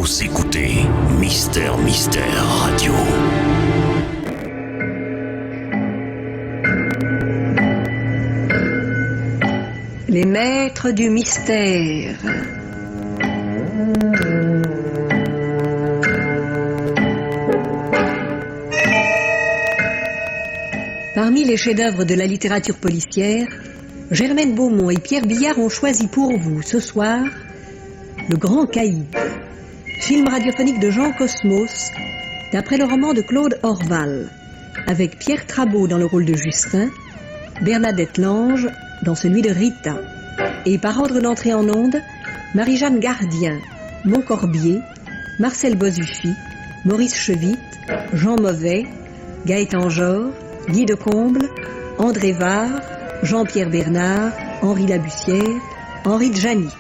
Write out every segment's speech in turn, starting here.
Vous écoutez Mystère Radio. Les maîtres du mystère. Parmi les chefs-d'œuvre de la littérature policière, Germaine Beaumont et Pierre Billard ont choisi pour vous ce soir Le Grand Caïd, film radiophonique de Jean Cosmos, d'après le roman de Claude Orval, avec Pierre Trabeau dans le rôle de Justin, Bernadette Lange dans celui de Rita, et par ordre d'entrée en onde, Marie-Jeanne Gardien, Montcorbier, Marcel Bozuffi, Maurice Chevitte, Jean Mauvais, Gaëtan Jor, Guy Decomble, André Var, Jean-Pierre Bernard, Henri Labussière, Henri Djanik.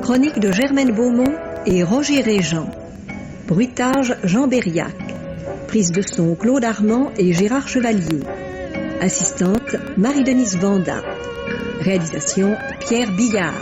Chronique de Germaine Beaumont et Roger Régent. Bruitage Jean Berriac. Prise de son Claude Armand et Gérard Chevalier. Assistante Marie-Denise Vanda. Réalisation Pierre Billard.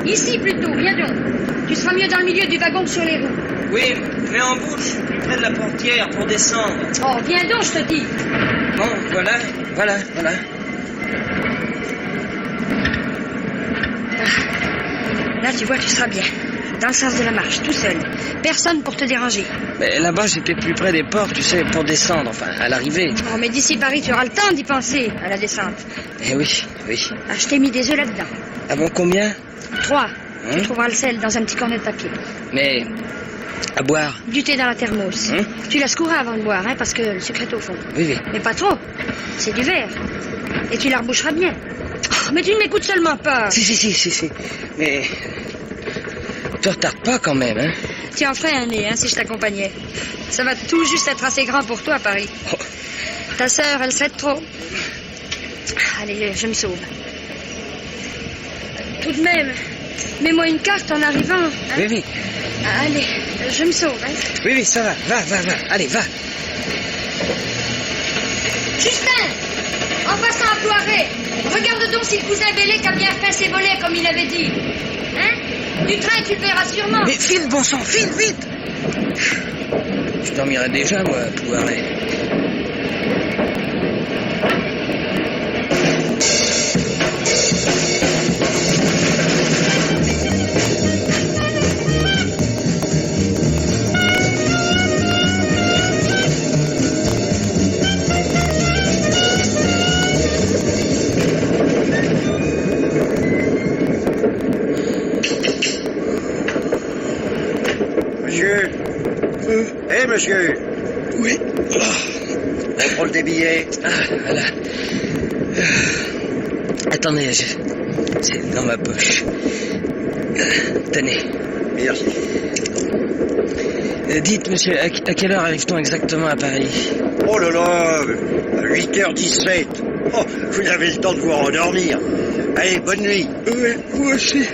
Ici plutôt, viens donc. Tu seras mieux dans le milieu du wagon que sur les roues. Oui, mais en bouche, plus près de la portière pour descendre. Oh, viens donc, je te dis. Bon, voilà. Là, tu vois, tu seras bien. Dans le sens de la marche, tout seul. Personne pour te déranger. Mais là-bas, j'étais plus près des portes, tu sais, pour descendre, enfin, à l'arrivée. Oh, mais d'ici Paris, tu auras le temps d'y penser, à la descente. Eh oui. Ah, je t'ai mis des œufs là-dedans. Ah bon, combien? 3. Tu trouveras le sel dans un petit cornet de papier. Mais à boire? Du thé dans la thermos. Tu la secoueras avant de boire, hein, parce que le sucre est au fond. Oui. Mais pas trop. C'est du verre. Et tu la reboucheras bien. Oh, mais tu ne m'écoutes seulement pas. Si. Mais te retarde pas quand même, hein? Tu en ferais un nez, hein, si je t'accompagnais. Ça va tout juste être assez grand pour toi, Paris. Oh. Ta sœur, elle serait de trop. Allez, je me sauve. Tout de même, mets-moi une carte en arrivant. Hein? Oui. Allez, je me sauve. Hein? Oui, ça va. Va. Allez, va. Justin, en passant à Ploiret, regarde donc si le cousin Bellec a bien fait ses volets comme il avait dit. Hein? Du train, tu le verras sûrement. Mais file, bon sang, file, vite. Je dormirai déjà, moi, à Ploiret. Monsieur. Oui. Contrôle des billets. Ah, voilà. Attendez, c'est dans ma poche. Tenez. Merci. Dites, monsieur, à quelle heure arrive-t-on exactement à Paris? Oh là là, à 8h17. Oh, vous avez le temps de vous rendormir. Allez, bonne nuit. Oui, moi aussi.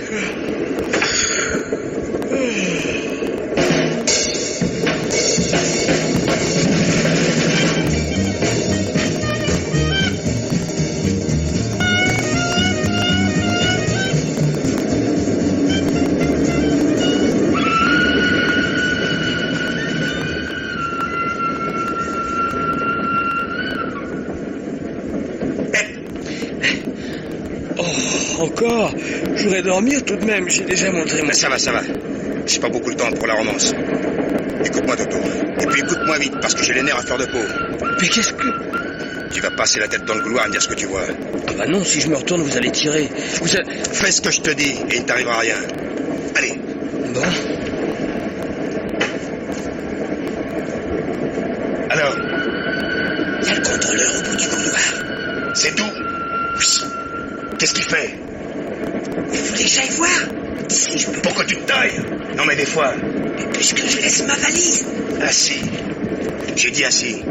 Encore? Je voudrais dormir tout de même, j'ai déjà montré mon... Ça va. J'ai pas beaucoup de temps pour la romance. Écoute-moi, Toto. Et puis écoute-moi vite, parce que j'ai les nerfs à fleur de peau. Mais qu'est-ce que... Tu vas passer la tête dans le couloir et me dire ce que tu vois. Ah bah non, si je me retourne, vous allez tirer. Fais ce que je te dis et il ne t'arrivera rien. Allez. Bon. Alors? Il y a le contrôleur au bout du couloir. C'est tout? Oui. Qu'est-ce qu'il fait? Vous voulez que j'aille voir? D'ici, je peux... Pourquoi tu te tailles? Non mais des fois... Mais puisque je laisse ma valise. Assis. J'ai dit assis.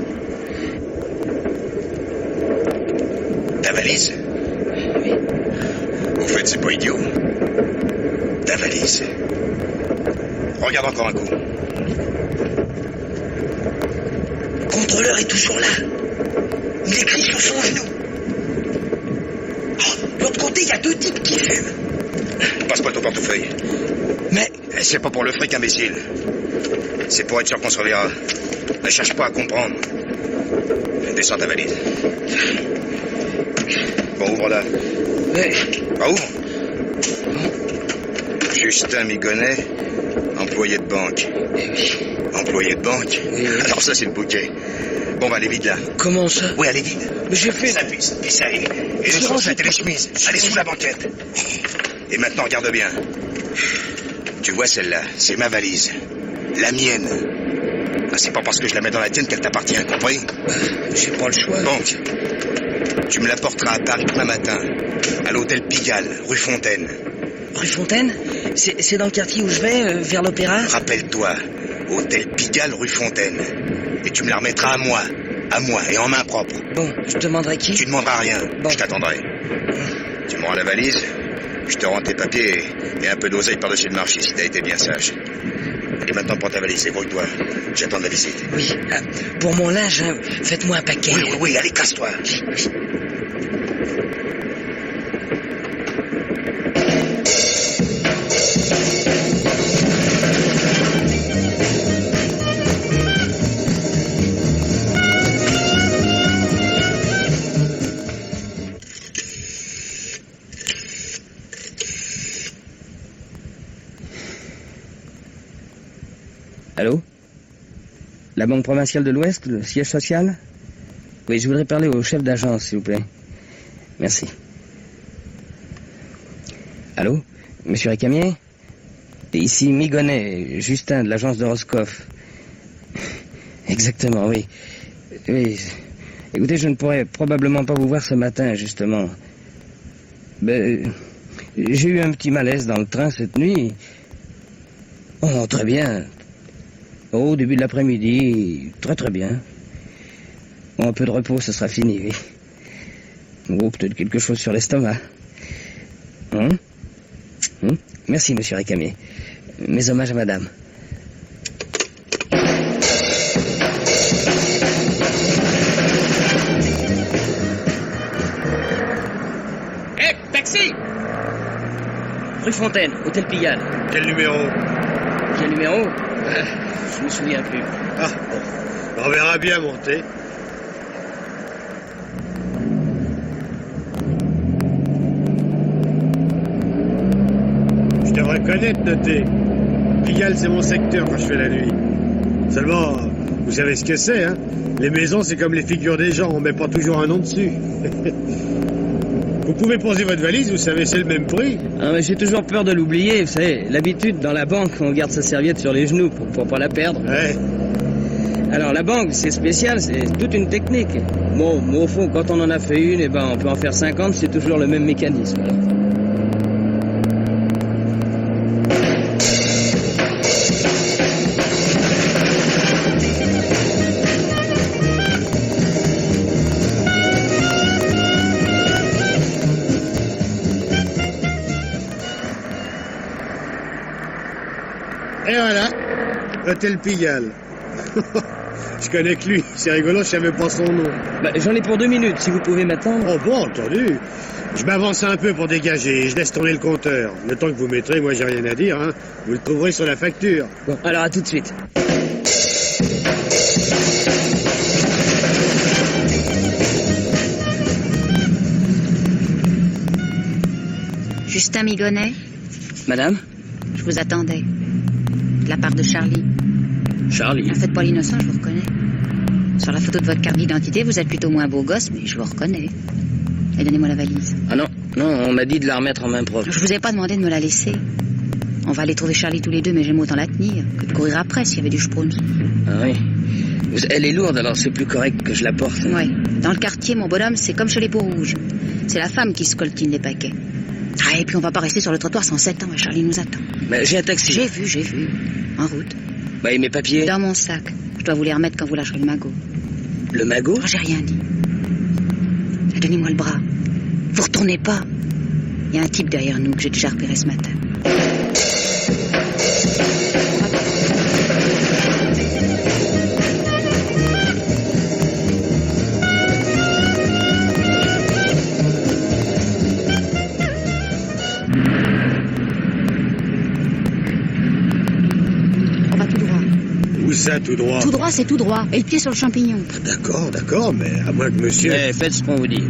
Ta valise? Oui. Au fait, c'est pas idiot. Ta valise. Regarde encore un coup. Le contrôleur est toujours là. Il écrit sur son genou. Oh, de l'autre côté, il y a 2 types qui fument. Passe-moi ton portefeuille. Mais C'est pas pour le fric, imbécile. C'est pour être sûr qu'on se reverra. Ne cherche pas à comprendre. Descends ta valise. Bon, ouvre-la. mais Bah, ouvre. Justin Migonnet, employé de banque. eh oui. Employé de banque? Oui. Alors ça, c'est le bouquet. Bon, bah, allez vite, là. Comment ça? Oui, allez vite. Mais j'ai fait... Ça puisse, essaye. Et les chaussettes et les chemises, allez sous la banquette. Et maintenant, regarde bien. Tu vois celle-là, c'est ma valise. La mienne. Ah, c'est pas parce que je la mets dans la tienne qu'elle t'appartient, compris? J'ai pas le choix. Donc, tu me la porteras à Paris demain matin, à l'hôtel Pigalle, rue Fontaine. Rue Fontaine? C'est dans le quartier où je vais, vers l'opéra? Rappelle-toi, hôtel Pigalle, rue Fontaine. Et tu me la remettras à moi et en main propre. Bon, je demanderai qui? Tu demanderas rien, Bon. je t'attendrai. Tu me rends la valise, je te rends tes papiers et un peu d'oseille par-dessus le marché si t'as été bien sage. Et maintenant, prends ta valise et grouille-toi. J'attends la visite. Oui, pour mon linge, hein, faites-moi un paquet. Oui, allez, casse-toi. Allô? La Banque provinciale de l'Ouest, le siège social? Oui, je voudrais parler au chef d'agence, s'il vous plaît. Merci. Allô? Monsieur Récamier? Et ici Migonnet, Justin de l'agence de Roscoff. Exactement, oui. Oui. Écoutez, je ne pourrais probablement pas vous voir ce matin, justement. Ben, j'ai eu un petit malaise dans le train cette nuit. Oh, très bien. Au début de l'après-midi, très très bien. Bon, un peu de repos, ce sera fini, oui. Oh, peut-être quelque chose sur l'estomac. Merci, monsieur Récamier. Mes hommages à madame. Hé, taxi! Rue Fontaine, hôtel Pigalle. Quel numéro? Quel numéro? Je me souviens plus. Ah, bon. On verra bien monter. Je devrais connaître, noter. Pigalle, c'est mon secteur quand je fais la nuit. Seulement, vous savez ce que c'est, hein? Les maisons, c'est comme les figures des gens, on met pas toujours un nom dessus. Vous pouvez poser votre valise, vous savez, c'est le même prix. Ah, mais j'ai toujours peur de l'oublier, vous savez. L'habitude, dans la banque, on garde sa serviette sur les genoux pour pas la perdre. Ouais. Alors, la banque, c'est spécial, c'est toute une technique. Bon, au fond, quand on en a fait une, eh ben, on peut en faire 50, c'est toujours le même mécanisme. Et voilà, hôtel Pigalle. Je connais que lui, c'est rigolo, je savais pas son nom. Bah, j'en ai pour 2 minutes, si vous pouvez m'attendre. Oh bon, entendu. Je m'avance un peu pour dégager, je laisse tourner le compteur. Le temps que vous mettrez, moi j'ai rien à dire, hein. Vous le trouverez sur la facture. Bon, alors à tout de suite. Justin Migonnet, Madame? je vous attendais. De la part de Charlie. Charlie. Ne faites pas l'innocent, je vous reconnais. Sur la photo de votre carte d'identité, vous êtes plutôt moins beau gosse, mais je vous reconnais. Et donnez-moi la valise. Ah non, on m'a dit de la remettre en main propre. Je vous ai pas demandé de me la laisser. On va aller trouver Charlie tous les deux, mais j'aime autant la tenir que de courir après s'il y avait du Sprunz. Ah oui. Elle est lourde, alors c'est plus correct que je la porte. Ouais. Dans le quartier, mon bonhomme, c'est comme chez les peaux rouges. C'est la femme qui scoltine les paquets. Ah, et puis on va pas rester sur le trottoir sans 7 ans, Charlie nous attend. Bah, j'ai un taxi. J'ai vu. En route. Bah, et mes papiers? Dans mon sac. Je dois vous les remettre quand vous lâcherez le magot. Le magot? Oh, j'ai rien dit. Donnez-moi le bras. Vous retournez pas. Il y a un type derrière nous que j'ai déjà repéré ce matin. On va tout droit. Où ça, tout droit? Tout droit, c'est tout droit. Et le pied sur le champignon. D'accord, mais à moins que monsieur... Faites ce qu'on vous dit.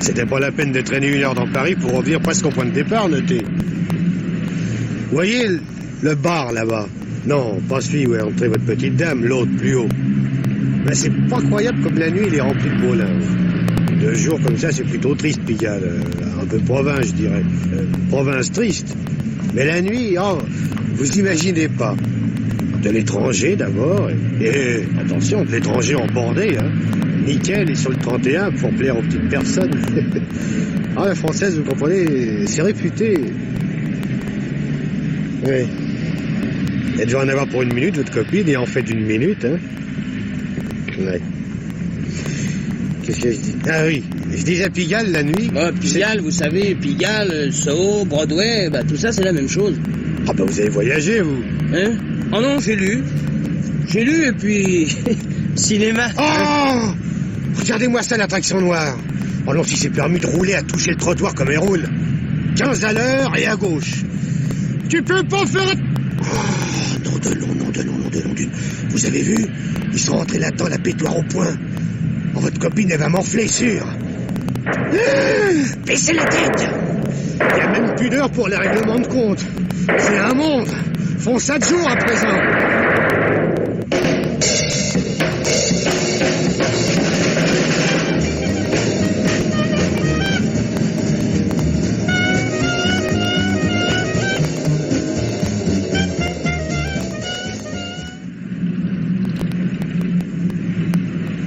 C'était pas la peine de traîner 1 heure dans Paris pour revenir presque au point de départ, notez. Vous voyez le bar là-bas? Non, pas celui où est entrée votre petite dame, l'autre plus haut. Mais c'est pas croyable comme la nuit il est rempli de beau linge. De jour comme ça, c'est plutôt triste, Pigalle. Un peu province, je dirais. Province triste. Mais la nuit, oh, vous imaginez pas. De l'étranger d'abord, et attention, de l'étranger en bordée, hein. Nickel, et sur le 31 pour plaire aux petites personnes. Ah, la française, vous comprenez, c'est réputé. Oui. Elle devait en avoir pour 1 minute, votre copine, et en fait 1 minute, hein. Ouais. Qu'est-ce que je dis? Ah oui, je dis à Pigalle la nuit. Pigalle, vous savez, Pigalle, Soho, Broadway, tout ça c'est la même chose. Ah vous avez voyagé, vous? Hein? Oh non, j'ai lu. J'ai lu et puis... cinéma. Oh! Regardez-moi ça, l'attraction noire. Oh non, si c'est permis de rouler à toucher le trottoir comme elle roule. 15 à l'heure et à gauche. Tu peux pas faire... Oh, nom de nom. Vous avez vu? Ils sont rentrés là-dedans, la pétoire au point. Oh, votre copine, elle va m'enfler, sûr. Baissez la tête. Il n'y a même plus d'heure pour les règlements de compte. C'est un monde. Font ça de jour à présent.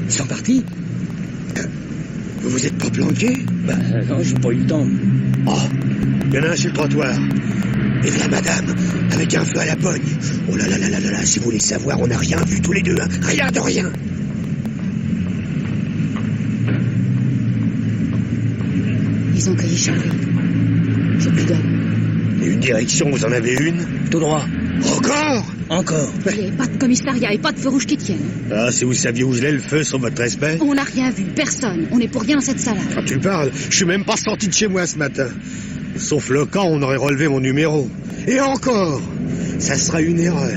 Ils sont partis? Vous vous êtes pas planqué? Non, j'ai pas eu le temps. Oh, il y en a un sur le trottoir. Et voilà madame, avec un feu à la pogne. Oh là là là là là, si vous voulez savoir, on n'a rien vu tous les deux, hein. Rien de rien. Ils ont cueilli Charlie. J'ai plus d'hommes. Et une direction, vous en avez une? Tout droit. Encore? Il n'y avait pas de commissariat et pas de feu rouge qui tienne. Ah, si vous saviez où je l'ai, le feu, sur votre respect. On n'a rien vu, personne. On est pour rien dans cette salade. Quand tu parles, je suis même pas sorti de chez moi ce matin. Sauf le cas, on aurait relevé mon numéro. Et encore, ça sera une erreur.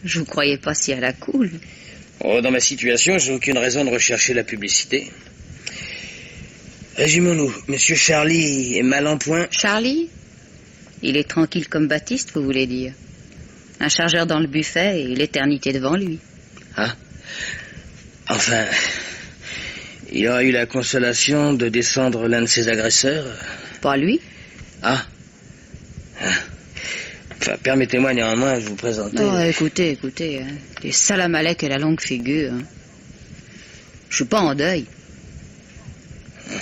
Je vous croyais pas si à la cool. Oh, dans ma situation, j'ai aucune raison de rechercher la publicité. Résumons-nous. Monsieur Charlie est mal en point. Charlie? Il est tranquille comme Baptiste, vous voulez dire. Un chargeur dans le buffet et l'éternité devant lui. Ah. Enfin, il aura eu la consolation de descendre l'un de ses agresseurs. Pas lui? Ah. Enfin, permettez-moi néanmoins de vous présenter... Oh, écoutez, hein. Les salamalek et la longue figure. Hein. Je suis pas en deuil.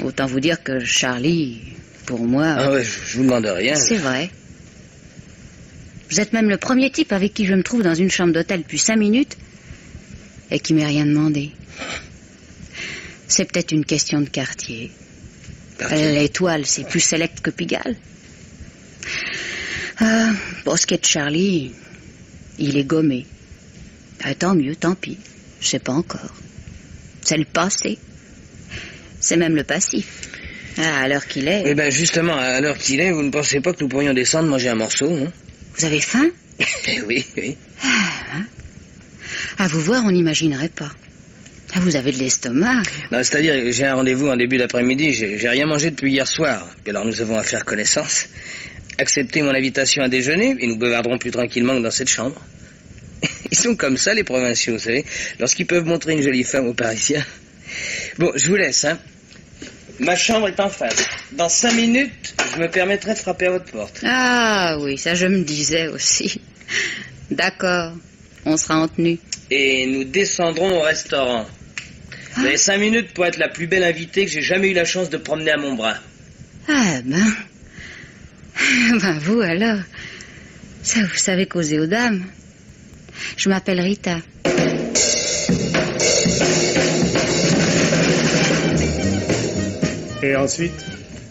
Autant vous dire que Charlie, pour moi... Ah ouais, je vous demande rien. C'est vrai. Vous êtes même le premier type avec qui je me trouve dans une chambre d'hôtel depuis 5 minutes et qui m'ait rien demandé. C'est peut-être une question de quartier. L'Étoile, c'est plus select que Pigalle. Pour ce qui est de Charlie, il est gommé. Tant mieux, tant pis. Je sais pas encore. C'est le passé. C'est même le passif. À l'heure qu'il est... Eh bien, justement, à l'heure qu'il est, vous ne pensez pas que nous pourrions descendre manger un morceau, non? Vous avez faim? Oui. À vous voir, on n'imaginerait pas. Vous avez de l'estomac. Non, c'est-à-dire, j'ai un rendez-vous en début d'après-midi. J'ai rien mangé depuis hier soir. Puis alors, nous avons à faire connaissance. Acceptez mon invitation à déjeuner et nous bavarderons plus tranquillement que dans cette chambre. Ils sont comme ça, les provinciaux, vous savez, lorsqu'ils peuvent montrer une jolie femme aux Parisiens. Bon, je vous laisse, hein. Ma chambre est en face. Dans 5 minutes, je me permettrai de frapper à votre porte. Ah oui, ça je me disais aussi. D'accord, on sera en tenue. Et nous descendrons au restaurant. Vous avez 5 minutes pour être la plus belle invitée que j'ai jamais eu la chance de promener à mon bras. Ah ben... Ben vous alors, ça vous savez causer aux dames. Je m'appelle Rita. Et ensuite?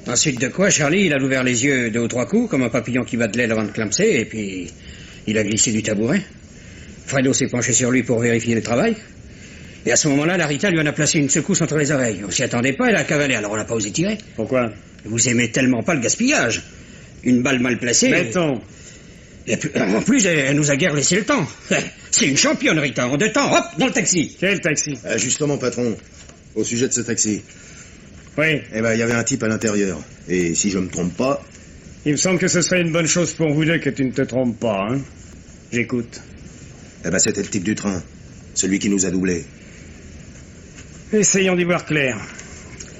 Ensuite de quoi, Charlie, il a ouvert les yeux 2 ou 3 coups, comme un papillon qui bat de l'aile avant de clamser, et puis il a glissé du tabouret. Fredo s'est penché sur lui pour vérifier le travail. Et à ce moment-là, la Rita lui en a placé une secousse entre les oreilles. On s'y attendait pas, elle a cavalé, alors on n'a pas osé tirer. Pourquoi? Vous aimez tellement pas le gaspillage. Une balle mal placée... Mettons. Et puis, en plus, elle nous a guère laissé le temps. C'est une championne, Rita. En 2 temps, hop, dans le taxi. Quel taxi? Justement, patron, au sujet de ce taxi. Oui. Eh ben, il y avait un type à l'intérieur. Et si je me trompe pas... Il me semble que ce serait une bonne chose pour vous deux que tu ne te trompes pas, hein. J'écoute. Eh ben, c'était le type du train. Celui qui nous a doublés. Essayons d'y voir clair.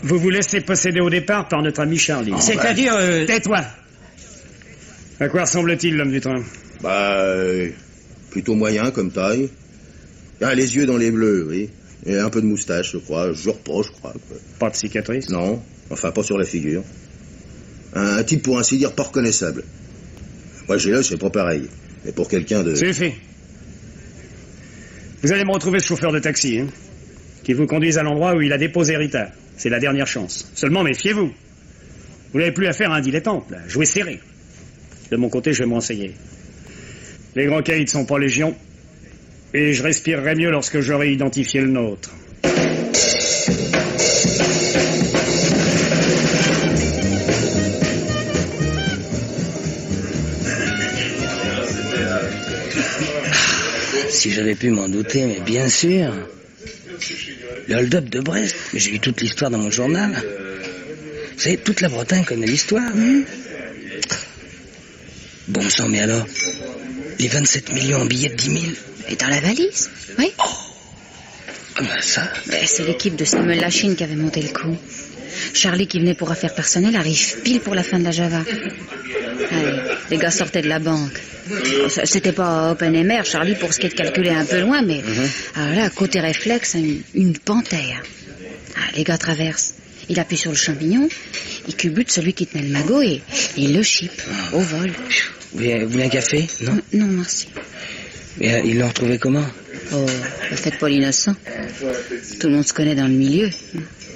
Vous vous laissez posséder au départ par notre ami Charlie. Oh, c'est-à-dire... Tais-toi. À quoi ressemble-t-il, l'homme du train? Plutôt moyen comme taille. Ah, les yeux dans les bleus, oui. Et un peu de moustache, je crois. Je crois. Pas de cicatrice? Non. Enfin, pas sur la figure. Un type, pour ainsi dire, pas reconnaissable. Moi, j'ai là, c'est pas pareil. Mais pour quelqu'un de... Suffit. Vous allez me retrouver ce chauffeur de taxi, hein, qui vous conduise à l'endroit où il a déposé Rita. C'est la dernière chance. Seulement, méfiez-vous. Vous n'avez plus affaire à un dilettante, là. Jouez serré. De mon côté, je vais me renseigner. Les grands caïds ne sont pas légion. Et je respirerai mieux lorsque j'aurai identifié le nôtre. Si j'avais pu m'en douter, mais bien sûr. Le hold-up de Brest, mais j'ai eu toute l'histoire dans mon journal. Vous savez, toute la Bretagne connaît l'histoire. Bon sang, mais alors, les 27 millions en billets de 10 000. Et dans la valise? Oui. Oh, ben ça... C'est l'équipe de Samuel Lachine qui avait monté le coup. Charlie, qui venait pour affaires personnelles, arrive pile pour la fin de la Java. Allez, les gars sortaient de la banque. C'était pas open et mer, Charlie, pour ce qui est de calculer un peu loin, mais... Alors là, côté réflexe, une panthère. Les gars traversent. Il appuie sur le champignon, il culbute celui qui tenait le magot et il le chip au vol. Vous voulez un café? Non? Non, merci. Mais ils l'ont retrouvé comment? Oh, ne faites pas l'innocent. Tout le monde se connaît dans le milieu.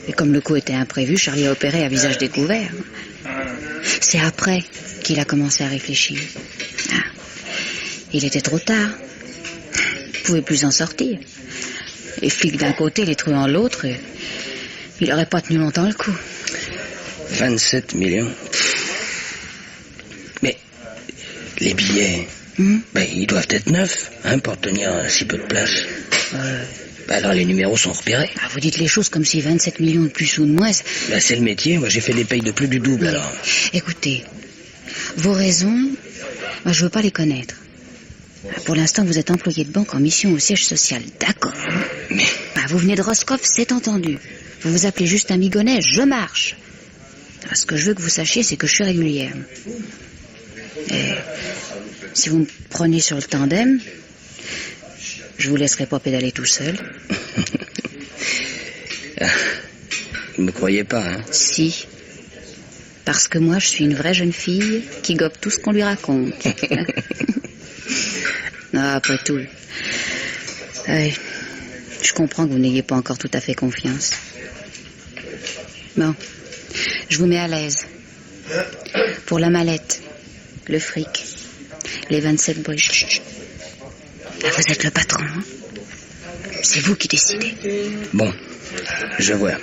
Et comme le coup était imprévu, Charlie a opéré à visage découvert. C'est après qu'il a commencé à réfléchir. Il était trop tard. Il pouvait plus en sortir. Les flics d'un côté, les truands de l'autre. Il n'aurait pas tenu longtemps le coup. 27 millions. Mais les billets, ils doivent être neufs, hein, pour tenir si peu de place. Alors les numéros sont repérés. Vous dites les choses comme si 27 millions de plus ou de moins... c'est le métier, moi j'ai fait des payes de plus du double, alors... Écoutez, vos raisons, moi je veux pas les connaître. Pour l'instant, vous êtes employé de banque en mission au siège social, d'accord. Mais... vous venez de Roscoff, c'est entendu. Vous vous appelez Justin Migonnet, je marche. Ce que je veux que vous sachiez, c'est que je suis régulière. Et si vous me prenez sur le tandem, je vous laisserai pas pédaler tout seul. Vous me croyez pas, hein? Si. Parce que moi, je suis une vraie jeune fille qui gobe tout ce qu'on lui raconte. Non, après tout. Je comprends que vous n'ayez pas encore tout à fait confiance. Bon, je vous mets à l'aise. Pour la mallette, le fric, les 27 briques. Vous êtes le patron, hein? C'est vous qui décidez. Bon, je vois.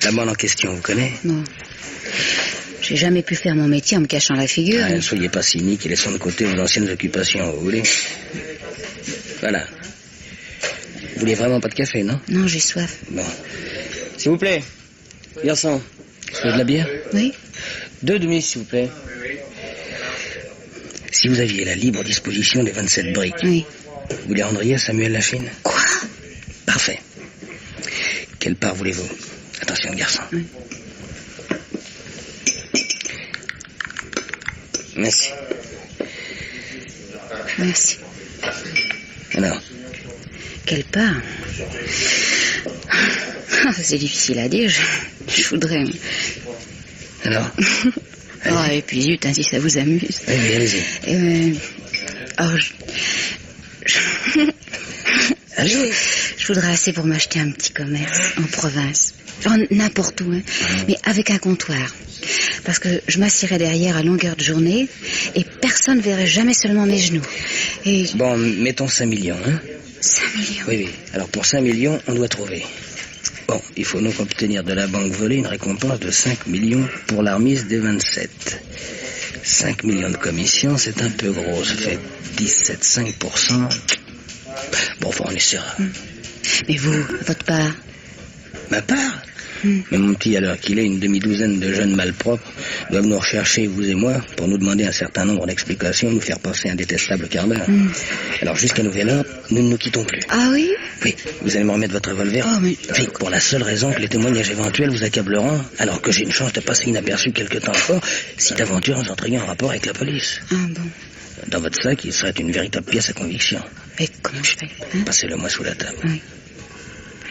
La bonne en question, vous connaissez? Non. J'ai jamais pu faire mon métier en me cachant la figure. Ne soyez pas cynique et laissons de côté vos anciennes occupations, vous voulez? Voilà. Vous voulez vraiment pas de café, non? Non, j'ai soif. Bon. S'il vous plaît, garçon, vous voulez de la bière? Oui. 2 demi, s'il vous plaît. Si vous aviez la libre disposition des 27 briques, Oui. vous les rendriez à Samuel Lachine? Quoi? Parfait. Quelle part voulez-vous? Attention, garçon. Oui. Merci. Merci. Alors, Quelle part? C'est difficile à dire. Je voudrais... alors Oh, et puis zut, hein, si ça vous amuse. Oui, allez-y. Oh, Allez. je voudrais assez pour m'acheter un petit commerce en province. Genre n'importe où, hein. Mais avec un comptoir. Parce que je m'assierais derrière à longueur de journée et personne ne verrait jamais seulement mes genoux. Et... Bon, mettons 5 millions, hein? 5 millions? Oui. Alors pour 5 millions, on doit trouver. Bon, il faut donc obtenir de la banque volée une récompense de 5 millions pour la remise des 27. 5 millions de commissions, c'est un peu gros. Ça fait 17,5%. Bon, enfin, on essaiera. Mais vous, votre part? Ma part? Mais mon petit, alors qu'il est, une demi-douzaine de jeunes malpropres doivent nous rechercher, vous et moi, pour nous demander un certain nombre d'explications, nous faire passer un détestable quart d'heure. Alors, jusqu'à nouvel ordre, nous ne nous quittons plus. Ah oui? Oui, vous allez me remettre votre revolver. Oh, mais... Oui, pour la seule raison que les témoignages éventuels vous accableront, alors que j'ai une chance de passer inaperçu quelque temps encore, si d'aventure nous entrions en rapport avec la police. Ah bon? Dans votre sac, il serait une véritable pièce à conviction. Mais comment je fais, hein? Passez-le moi sous la table. Oui.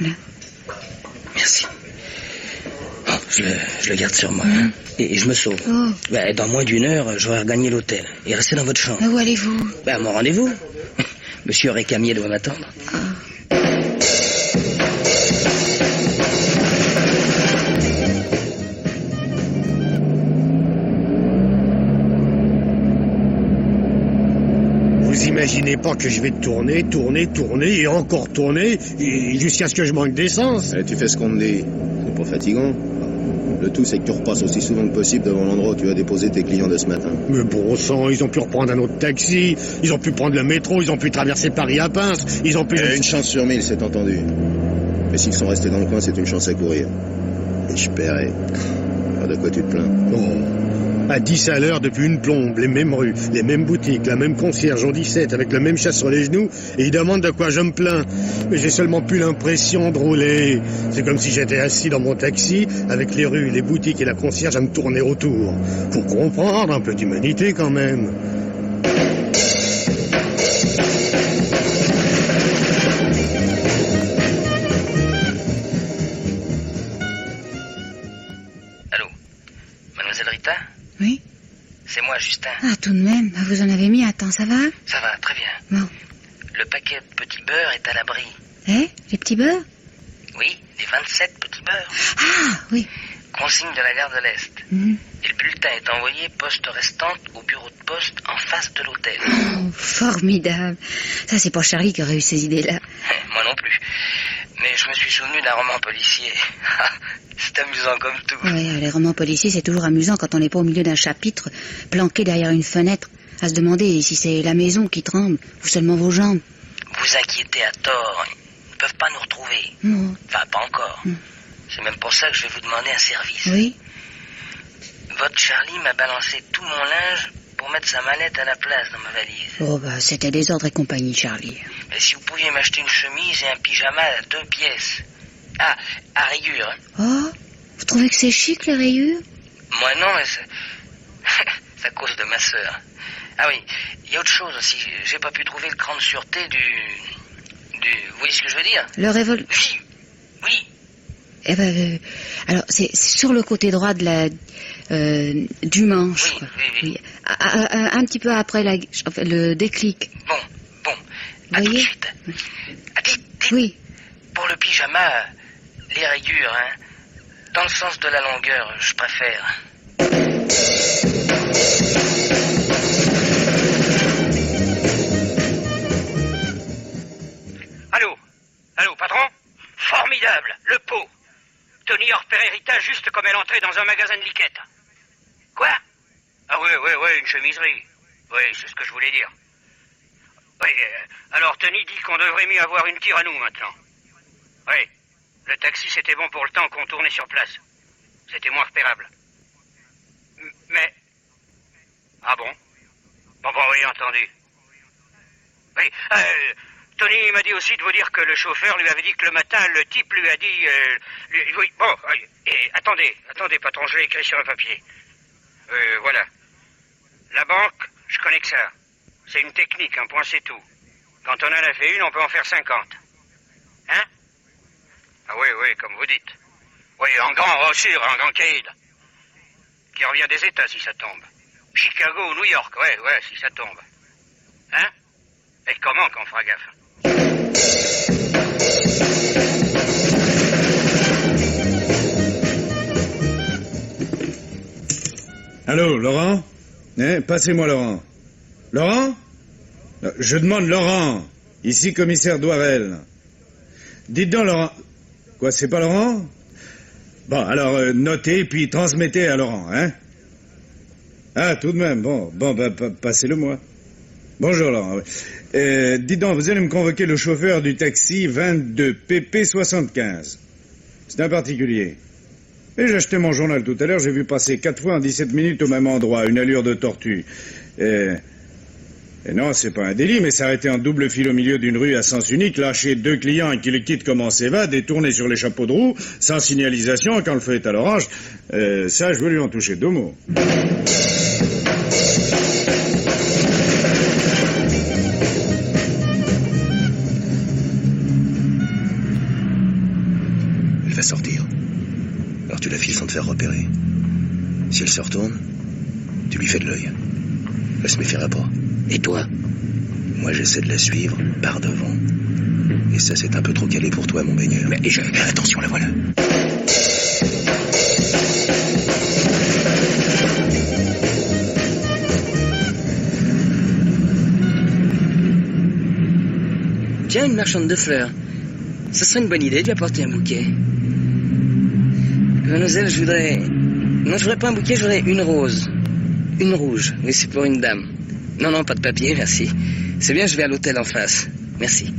Là. Merci. Oh, je le garde sur moi. Hein. Et je me sauve. Oh. Ben, dans moins d'une heure, j'aurai regagné l'hôtel. Et restez dans votre chambre. Mais où allez-vous? Ben, à mon rendez-vous. Monsieur Récamier doit m'attendre. Vous imaginez pas que je vais tourner et encore tourner jusqu'à ce que je manque d'essence? Tu fais ce qu'on te dit. C'est pas fatigant. Le tout, c'est que tu repasses aussi souvent que possible devant l'endroit où tu as déposé tes clients de ce matin. Mais bon sang, ils ont pu reprendre un autre taxi, ils ont pu prendre le métro, ils ont pu traverser Paris à pince, ils ont pu... Une chance sur 1000, c'est entendu. Mais s'ils sont restés dans le coin, c'est une chance à courir. Et je paierai. Alors de quoi tu te plains? À 10 à l'heure depuis une plombe, les mêmes rues, les mêmes boutiques, la même concierge en 17 avec le même chat sur les genoux et ils demandent de quoi je me plains. Mais j'ai seulement plus l'impression de rouler. C'est comme si j'étais assis dans mon taxi avec les rues, les boutiques et la concierge à me tourner autour. Faut comprendre, un peu d'humanité quand même. Allô? Mademoiselle Rita? Oui? C'est moi, Justin. Ah, tout de même. Vous en avez mis un temps, ça va? Ça va, très bien. Bon. Le paquet de petits beurres est à l'abri. Eh? Les petits beurres? Oui, les 27 petits beurres. Ah, oui. Consigne de la gare de l'Est. Et le bulletin est envoyé poste restante au bureau de poste en face de l'hôtel. Oh, formidable. Ça, c'est pas Charlie qui aurait eu ces idées-là. Moi non plus. Mais je me suis souvenu d'un roman policier. C'est amusant comme tout. Oui, les romans policiers, c'est toujours amusant quand on n'est pas au milieu d'un chapitre, planqué derrière une fenêtre, à se demander si c'est la maison qui tremble ou seulement vos jambes. Vous inquiétez à tort. Ils ne peuvent pas nous retrouver. Non. Enfin, pas encore. C'est même pour ça que je vais vous demander un service. Oui? Votre Charlie m'a balancé tout mon linge pour mettre sa mallette à la place dans ma valise. Oh, bah, c'était désordre et compagnie, Charlie. Mais si vous pouviez m'acheter une chemise et un pyjama à 2 pièces. Ah, à rayures. Hein. Oh, vous trouvez que c'est chic, les rayures? Moi non, mais c'est à cause de ma sœur. Ah oui, il y a autre chose aussi. J'ai pas pu trouver le cran de sûreté du... Vous voyez ce que je veux dire? Le revolver. Oui. Eh ben, alors, c'est sur le côté droit de la... du manche. Oui. Un petit peu après le déclic. Bon. Vous À tout de voyez? suite. Ah, dites. Oui. Pour le pyjama, les rayures, hein. Dans le sens de la longueur, je préfère. Allô, patron? Formidable, le pot. Tony a repéré Rita juste comme elle entrait dans un magasin de liquettes. Quoi? Ah oui, une chemiserie. Oui, c'est ce que je voulais dire. Oui, alors Tony dit qu'on devrait mieux avoir une tire à nous maintenant. Oui, le taxi c'était bon pour le temps qu'on tournait sur place. C'était moins repérable. Mais... Ah bon? Bon, oui, entendu. Oui, Tony m'a dit aussi de vous dire que le chauffeur lui avait dit que le matin, le type lui a dit... oui, bon, et attendez, patron, je l'ai écrit sur un papier. Voilà. La banque, je connais que ça. C'est une technique, un point c'est tout. Quand on en a fait une, on peut en faire 50. Hein? Ah oui, comme vous dites. Oui, en grand, sûr, en grand caïd. Qui revient des États si ça tombe. Chicago ou New York, ouais, si ça tombe. Hein? Et comment qu'on fera gaffe? Allô, Laurent? Passez-moi Laurent. Laurent? Je demande Laurent. Ici, commissaire Douarel. Dites donc, Laurent... Quoi, c'est pas Laurent? Bon, alors, notez, puis transmettez à Laurent, hein? Ah, tout de même, bon, passez-le-moi. Bonjour, Laurent. Dites donc, vous allez me convoquer le chauffeur du taxi 22 PP75. C'est un particulier. Et j'ai acheté mon journal tout à l'heure, j'ai vu passer 4 fois en 17 minutes au même endroit, une allure de tortue. Et non, c'est pas un délit, mais s'arrêter en double fil au milieu d'une rue à sens unique, lâcher 2 clients qui le quittent comme on s'évade et tourner sur les chapeaux de roue, sans signalisation, quand le feu est à l'orange, ça, je veux lui en toucher 2 mots. Elle va sortir. Alors tu la files sans te faire repérer. Si elle se retourne, tu lui fais de l'œil. Elle se méfiera pas. Et toi? Moi, j'essaie de la suivre par devant. Et ça, c'est un peu trop calé pour toi, mon baigneur. Mais attention, la voilà. Tiens, une marchande de fleurs. Ce serait une bonne idée de lui apporter un bouquet. Mademoiselle, je voudrais... Non, je voudrais pas un bouquet, je voudrais une rose. Une rouge. Oui, c'est pour une dame. Non, pas de papier, merci. C'est bien, je vais à l'hôtel en face. Merci.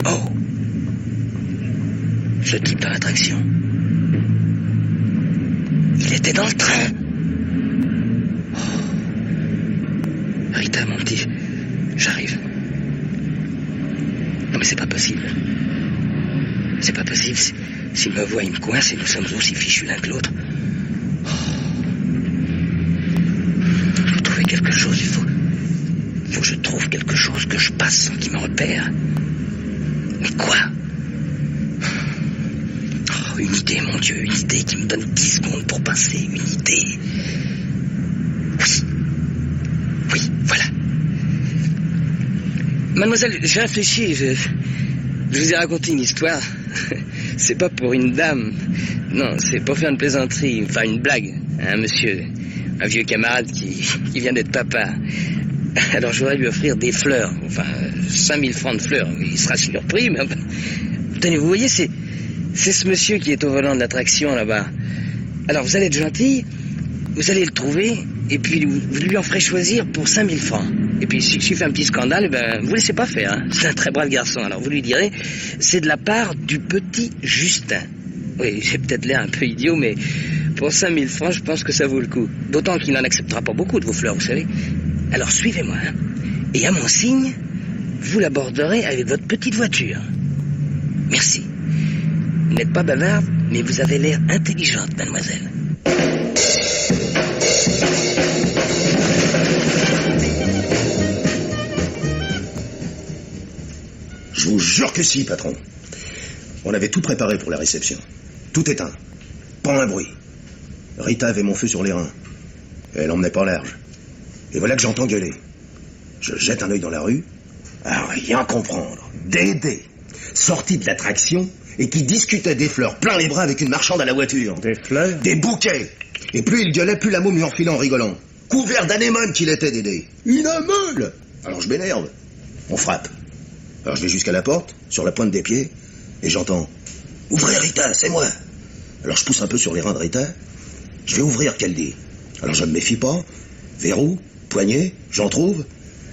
Oh! Le type dans l'attraction. Il était dans le train. Oh. Rita, mon petit, j'arrive. Non, mais c'est pas possible. C'est pas possible. S'il me voit, il me coince et nous sommes aussi fichus l'un que l'autre. Quelque chose, il faut que je trouve quelque chose, que je passe sans qu'il me repère. Mais quoi? Oh, une idée, mon Dieu, une idée qui me donne 10 secondes pour passer, une idée. Oui, voilà. Mademoiselle, j'ai réfléchi, je vous ai raconté une histoire. C'est pas pour une dame, non, c'est pour faire une plaisanterie, enfin une blague, un monsieur... Un vieux camarade qui vient d'être papa. Alors je voudrais lui offrir des fleurs. Enfin, 5000 francs de fleurs. Il sera surpris, mais... Tenez, vous voyez, c'est ce monsieur qui est au volant de l'attraction, là-bas. Alors vous allez être gentil, vous allez le trouver, et puis vous lui en ferez choisir pour 5000 francs. Et puis s'il fait un petit scandale, vous laissez pas faire. Hein. C'est un très brave garçon. Alors vous lui direz, c'est de la part du petit Justin. Oui, j'ai peut-être l'air un peu idiot, mais... Pour 5000 francs, je pense que ça vaut le coup. D'autant qu'il n'en acceptera pas beaucoup de vos fleurs, vous savez. Alors suivez-moi, hein. Et à mon signe, vous l'aborderez avec votre petite voiture. Merci. Vous n'êtes pas bavarde, mais vous avez l'air intelligente, mademoiselle. Je vous jure que si, patron. On avait tout préparé pour la réception. Tout éteint. Pas un bruit. Rita avait mon feu sur les reins. Elle emmenait pas large. Et voilà que j'entends gueuler. Je jette un œil dans la rue. À rien comprendre. Dédé, sorti de l'attraction et qui discutait des fleurs plein les bras avec une marchande à la voiture. Des fleurs? Des bouquets. Et plus il gueulait, plus la môme lui enfilait en rigolant. Couvert d'anémone qu'il était, Dédé. Une meule. Alors je m'énerve. On frappe. Alors je vais jusqu'à la porte, sur la pointe des pieds, et j'entends « Ouvrez, Rita, c'est moi !» Alors je pousse un peu sur les reins de Rita. Je vais ouvrir, qu'elle dit. Alors je ne me méfie pas. Verrou, poignée, j'en trouve.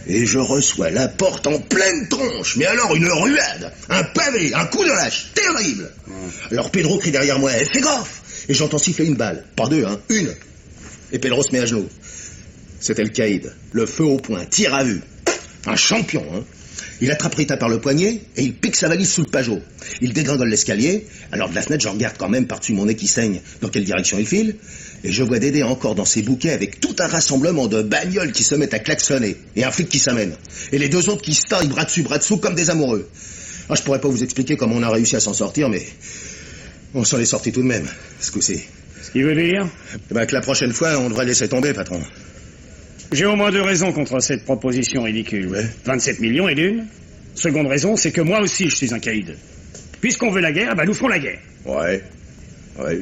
Et je reçois la porte en pleine tronche. Mais alors une ruade, un pavé, un coup de lâche terrible. Alors Pedro crie derrière moi, fais gaffe. Et j'entends siffler une balle. Pas deux, hein, une. Et Pedro se met à genoux. C'était le caïd. Le feu au poing, tir à vue. Un champion, hein. Il attrape Rita par le poignet et il pique sa valise sous le Pajot. Il dégringole l'escalier. Alors de la fenêtre, je regarde quand même par-dessus mon nez qui saigne dans quelle direction il file. Et je vois Dédé encore dans ses bouquets avec tout un rassemblement de bagnoles qui se mettent à klaxonner. Et un flic qui s'amène. Et les deux autres qui se taillent bras dessus, bras dessous comme des amoureux. Ah, je pourrais pas vous expliquer comment on a réussi à s'en sortir, mais on s'en est sorti tout de même, ce coup-ci. Ce qui veut dire que la prochaine fois, on devrait laisser tomber, patron. J'ai au moins 2 raisons contre cette proposition ridicule. Ouais. 27 millions et d'une. Seconde raison, c'est que moi aussi je suis un caïd. Puisqu'on veut la guerre, nous ferons la guerre. Ouais,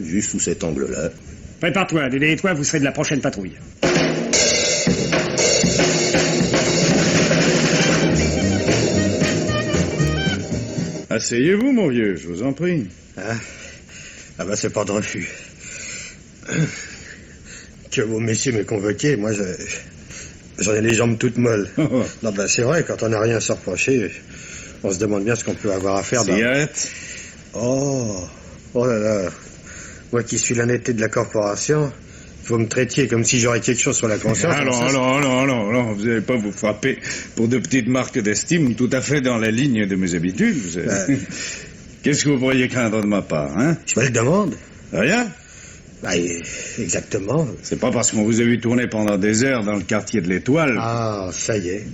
juste sous cet angle-là. Prépare-toi, Dédé et toi, vous serez de la prochaine patrouille. Asseyez-vous, mon vieux, je vous en prie. C'est pas de refus. Que vous, messieurs, me convoquiez, moi, j'en ai les jambes toutes molles. Non, c'est vrai, quand on n'a rien à se reprocher, on se demande bien ce qu'on peut avoir à faire. Cigarette. Oh là là. Moi qui suis l'honnêteté de la corporation, vous me traitiez comme si j'aurais quelque chose sur la conscience. Non, vous n'allez pas vous frapper pour de petites marques d'estime tout à fait dans la ligne de mes habitudes. Qu'est-ce que vous pourriez craindre de ma part, hein? Je me le demande. Rien? Exactement. C'est pas parce qu'on vous a vu tourner pendant des heures dans le quartier de l'Étoile. Ah, ça y est.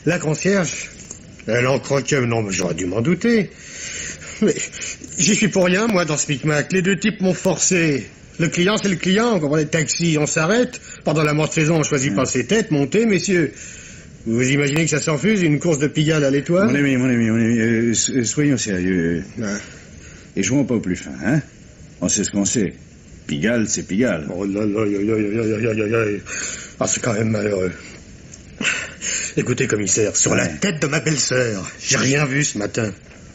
La concierge, elle en croquait. Non, mais j'aurais dû m'en douter. Mais j'y suis pour rien, moi, dans ce micmac. Les deux types m'ont forcé. Le client, c'est le client. On comprend les taxis, on s'arrête. Pendant la morte saison, on choisit pas ses têtes. Montez, messieurs. Vous imaginez que ça s'enfuse, une course de Pigalle à l'Étoile? Mon ami, soyons sérieux. Et jouons pas au plus fin, hein? On sait ce qu'on sait. Pigalle, c'est Pigalle. Oh là là. Ah, c'est quand même malheureux. Écoutez, commissaire, sur la tête de ma belle-sœur, j'ai rien vu ce matin.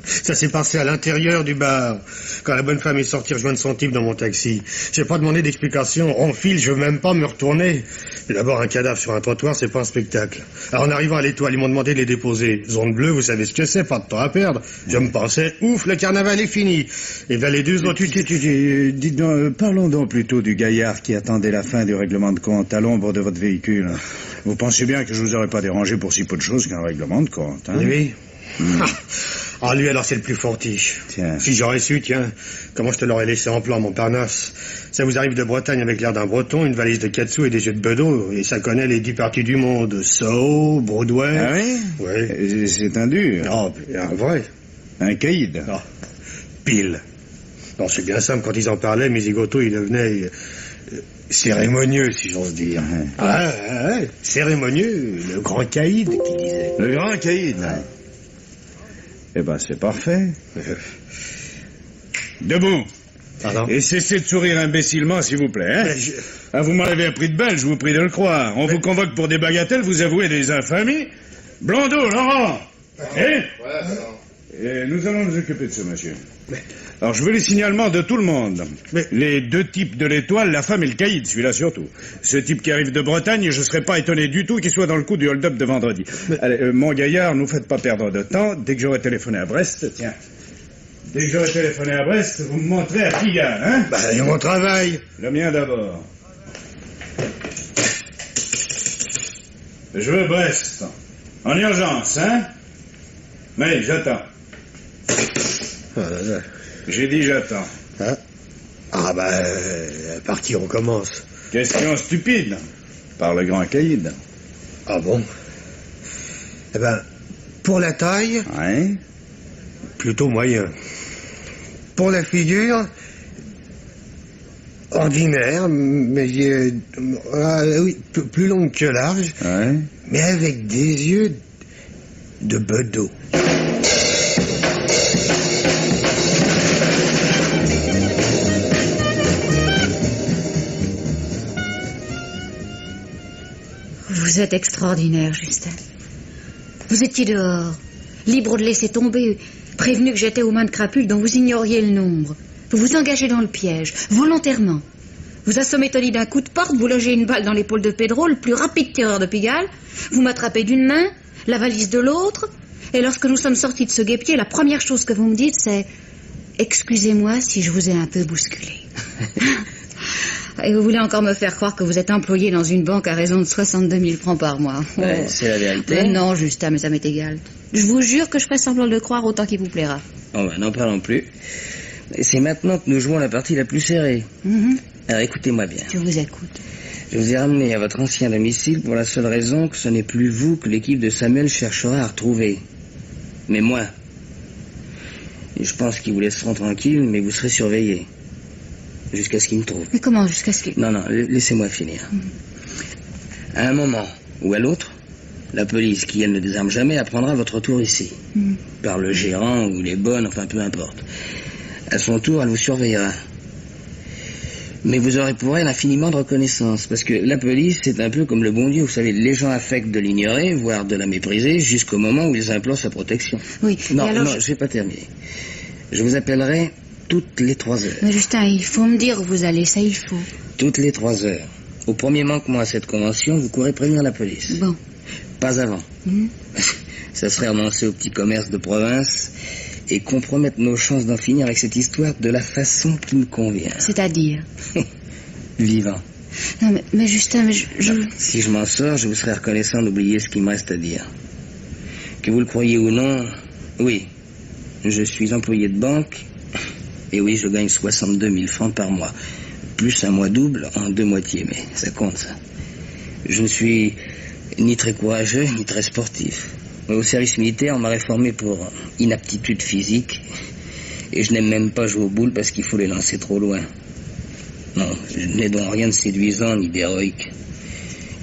Ça s'est passé à l'intérieur du bar, quand la bonne femme est sortie rejoindre son type dans mon taxi. J'ai pas demandé d'explication. On file, je veux même pas me retourner. Mais d'abord, un cadavre sur un trottoir, c'est pas un spectacle. Alors, en arrivant à l'Étoile, ils m'ont demandé de les déposer. Zone bleue, vous savez ce que c'est, pas de temps à perdre. Je me pensais, ouf, le carnaval est fini. Et là, les deux autres... Dites donc, parlons donc plutôt du gaillard qui attendait la fin du règlement de compte à l'ombre de votre véhicule. Vous pensez bien que je vous aurais pas dérangé pour si peu de choses qu'un règlement de compte, hein? Oui. Ah, lui, alors, c'est le plus fortiche. Tiens. Si j'aurais su, comment je te l'aurais laissé en plan, Montparnasse. Ça vous arrive de Bretagne avec l'air d'un breton, une valise de 4 sous et des yeux de bedeau, et ça connaît les 10 parties du monde. Soho, Broadway... Ah oui? Oui. C'est un dur. Non, un vrai. Un caïd. Non, pile. Non, c'est bien simple, quand ils en parlaient, mes zigotos, ils devenaient... cérémonieux, si j'ose dire. Cérémonieux, le grand caïd qui disait. Le grand caïd. Eh ben, c'est parfait. Debout. Pardon? Et cessez de sourire imbécilement, s'il vous plaît, hein? Vous m'avez appris de belle, je vous prie de le croire. On vous convoque pour des bagatelles, vous avouez des infamies. Blondeau, Laurent. Et nous allons nous occuper de ce monsieur. Alors, je veux les signalements de tout le monde. Les deux types de l'Étoile, la femme et le caïd, celui-là surtout. Ce type qui arrive de Bretagne, je ne serais pas étonné du tout qu'il soit dans le coup du hold-up de vendredi. Allez, mon gaillard, nous faites pas perdre de temps. Dès que j'aurai téléphoné à Brest, dès que j'aurai téléphoné à Brest, vous me montrez à Pigalle, hein? Et mon travail. Le mien d'abord. Je veux Brest. En urgence, hein? Mais j'attends. J'ai dit j'attends. À partir on commence. Question stupide. Par le grand caïd. Ah bon? Eh ben, pour la taille... Ouais. Plutôt moyen. Pour la figure... ordinaire, mais... oui, plus longue que large. Ouais. Mais avec des yeux de bedeau. Vous êtes extraordinaire, Justin. Vous étiez dehors, libre de laisser tomber, prévenu que j'étais aux mains de crapules dont vous ignoriez le nombre. Vous vous engagez dans le piège, volontairement. Vous assommez Tony d'un coup de porte, vous logez une balle dans l'épaule de Pedro, le plus rapide tireur de Pigalle, vous m'attrapez d'une main, la valise de l'autre, et lorsque nous sommes sortis de ce guêpier, la première chose que vous me dites, c'est « Excusez-moi si je vous ai un peu bousculé. » Et vous voulez encore me faire croire que vous êtes employé dans une banque à raison de 62 000 francs par mois. Ouais, c'est la vérité. Non, Justin, mais ça m'est égal. Je vous jure que je ferai semblant de le croire autant qu'il vous plaira. Oh, n'en parlons plus. C'est maintenant que nous jouons la partie la plus serrée. Alors écoutez-moi bien. Je vous écoute. Je vous ai ramené à votre ancien domicile pour la seule raison que ce n'est plus vous que l'équipe de Samuel cherchera à retrouver. Mais moi. Et je pense qu'ils vous laisseront tranquille, mais vous serez surveillés. Jusqu'à ce qu'ils me trouvent. Mais comment, jusqu'à ce qu'ils... Non, laissez-moi finir. À un moment ou à l'autre, la police, qui elle ne désarme jamais, apprendra votre retour ici. Par le gérant ou les bonnes, enfin peu importe. À son tour, elle vous surveillera. Mais vous aurez pour elle infiniment de reconnaissance, parce que la police, c'est un peu comme le bon Dieu. Vous savez, les gens affectent de l'ignorer, voire de la mépriser, jusqu'au moment où ils implorent sa protection. Oui, Non, alors je vais pas terminer. Je vous appellerai toutes les 3 heures. Mais Justin, il faut me dire où vous allez, ça il faut. Toutes les 3 heures. Au premier manquement à cette convention, vous courez prévenir la police. Bon. Pas avant. Ça serait renoncer au petit commerce de province et compromettre nos chances d'en finir avec cette histoire de la façon qui me convient. C'est-à-dire? Vivant. Non, mais Justin, mais je... Si je m'en sors, je vous serai reconnaissant d'oublier ce qu'il me reste à dire. Que vous le croyez ou non, oui, je suis employé de banque, et oui, je gagne 62 000 francs par mois, plus un mois double en 2 moitiés, mais ça compte, ça. Je ne suis ni très courageux, ni très sportif. Au service militaire, on m'a réformé pour inaptitude physique, et je n'aime même pas jouer aux boules parce qu'il faut les lancer trop loin. Non, je n'ai donc rien de séduisant ni d'héroïque.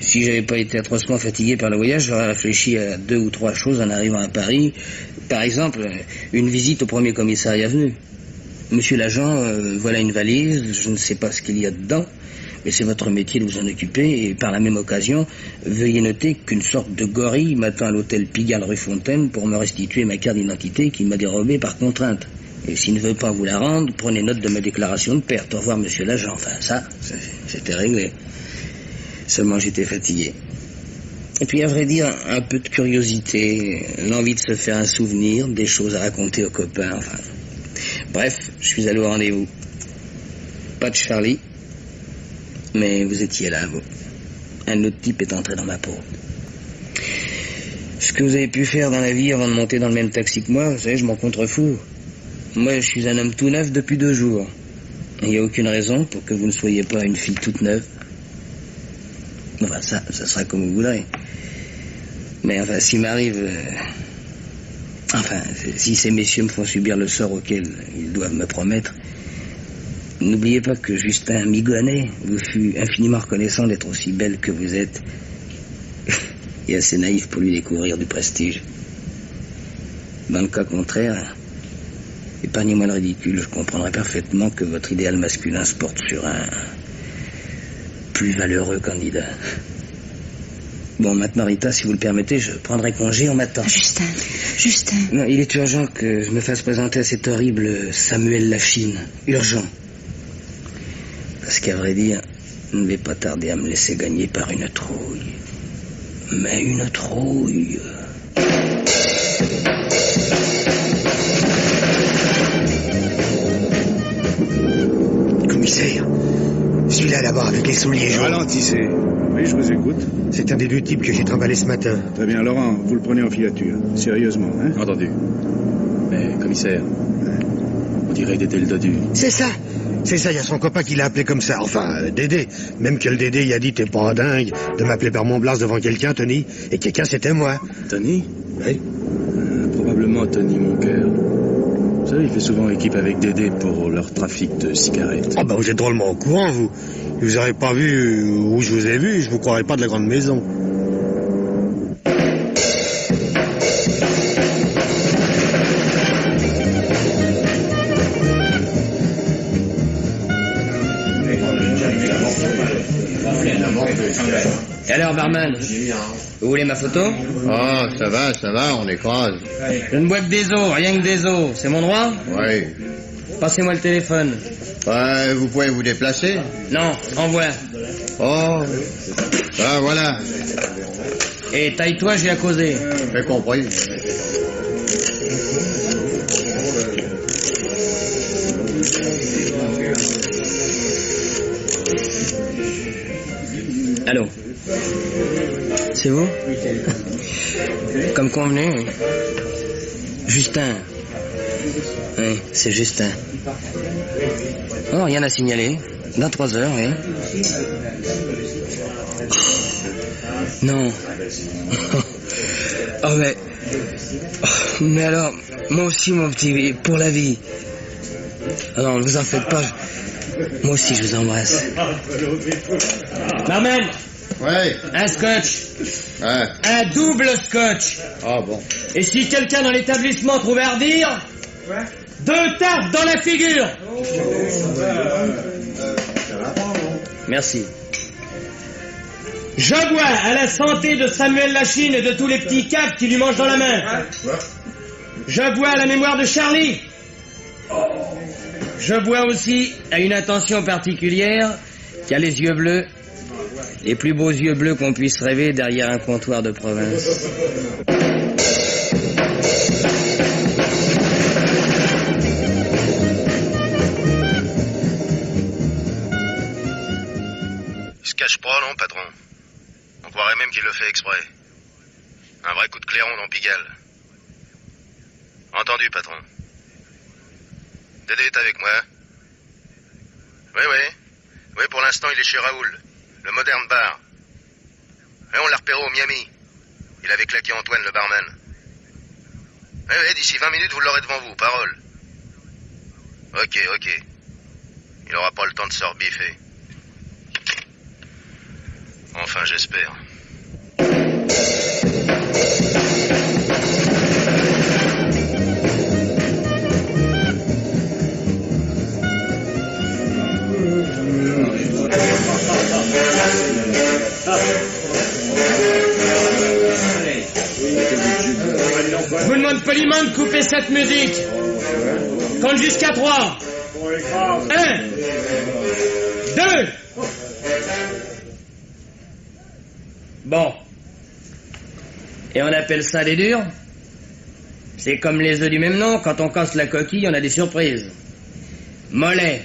Si j'avais pas été atrocement fatigué par le voyage, j'aurais réfléchi à 2 ou 3 choses en arrivant à Paris. Par exemple, une visite au premier commissariat venu. Monsieur l'agent, voilà une valise, je ne sais pas ce qu'il y a dedans, mais c'est votre métier de vous en occuper, et par la même occasion, veuillez noter qu'une sorte de gorille m'attend à l'hôtel Pigalle rue Fontaine pour me restituer ma carte d'identité qu'il m'a dérobée par contrainte. Et s'il ne veut pas vous la rendre, prenez note de ma déclaration de perte. Au revoir, monsieur l'agent. Enfin, ça c'était réglé. Seulement, j'étais fatigué. Et puis, à vrai dire, un peu de curiosité, l'envie de se faire un souvenir, des choses à raconter aux copains, enfin... Bref, je suis allé au rendez-vous. Pas de Charlie, mais vous étiez là, vous. Un autre type est entré dans ma peau. Ce que vous avez pu faire dans la vie avant de monter dans le même taxi que moi, vous savez, je m'en contrefous. Moi, je suis un homme tout neuf depuis 2 jours. Il n'y a aucune raison pour que vous ne soyez pas une fille toute neuve. Enfin, ça sera comme vous voudrez. Mais enfin, s'il m'arrive... Enfin, si ces messieurs me font subir le sort auquel ils doivent me promettre, n'oubliez pas que Justin Migonnet vous fut infiniment reconnaissant d'être aussi belle que vous êtes et assez naïf pour lui découvrir du prestige. Dans le cas contraire... Épargnez-moi le ridicule, je comprendrai parfaitement que votre idéal masculin se porte sur un plus valeureux candidat. Bon, maintenant, Rita, si vous le permettez, je prendrai congé, on m'attend. Justin... Non, il est urgent que je me fasse présenter à cet horrible Samuel Lachine. Urgent. Parce qu'à vrai dire, je ne vais pas tarder à me laisser gagner par une trouille. Mais une trouille... Commissaire, celui-là là-bas avec les souliers jaunes. Ralentissez. Oui, je vous écoute. C'est un des 2 types que j'ai trimballé ce matin. Très bien, Laurent, vous le prenez en filature. Sérieusement, hein? Entendu. Mais, commissaire, on dirait Dédé le dodu. C'est ça, il y a son copain qui l'a appelé comme ça. Enfin, Dédé. Même que le Dédé, il a dit, t'es pas un dingue de m'appeler par mon blase devant quelqu'un, Tony. Et quelqu'un, c'était moi. Tony? Oui. Probablement Tony Moncoeur. Vous savez, il fait souvent équipe avec Dédé pour leur trafic de cigarettes. Oh, vous êtes drôlement au courant, vous. Vous aurez pas vu où je vous ai vu, je vous croirais pas de la grande maison. Et alors, barman, vous voulez ma photo? Oh, ça va, on écrase. Je ne bois que des os, rien que des os. C'est mon droit? Oui. Passez-moi le téléphone. Vous pouvez vous déplacer? Non, envoie. Oh, voilà. Et taille-toi, j'ai à causer. J'ai compris. Allô? C'est vous? Comme convenu. Justin. Oui, c'est Justin. Oh, rien à signaler. Dans 3 heures, oui. Non. Oh, mais... Mais alors, moi aussi, mon petit, pour la vie. Oh non, ne vous en faites pas. Moi aussi, je vous embrasse. Barman! Ouais. Un scotch. Ouais. Un double scotch. Ah bon. Et si quelqu'un dans l'établissement trouve à redire, 2 tartes dans la figure. Merci. Je bois à la santé de Samuel Lachine et de tous les petits caves qui lui mangent dans la main. Je bois à la mémoire de Charlie. Je bois aussi à une attention particulière qui a les yeux bleus, les plus beaux yeux bleus qu'on puisse rêver derrière un comptoir de province. Il se cache pas, non, patron? On croirait même qu'il le fait exprès. Un vrai coup de clairon dans Pigalle. Entendu, patron. Dédé est avec moi. Oui, oui. Oui, pour l'instant, il est chez Raoul, le Modern Bar. Et on l'a repéré au Miami. Il avait claqué Antoine, le barman. Oui, oui, d'ici 20 minutes, vous l'aurez devant vous, parole. Ok, ok. Il aura pas le temps de se rebiffer. Enfin, j'espère. Je vous demande poliment de couper cette musique. Compte jusqu'à 3. 1, 2. Bon. Et on appelle ça des durs? C'est comme les œufs du même nom, quand on casse la coquille, on a des surprises. Mollet.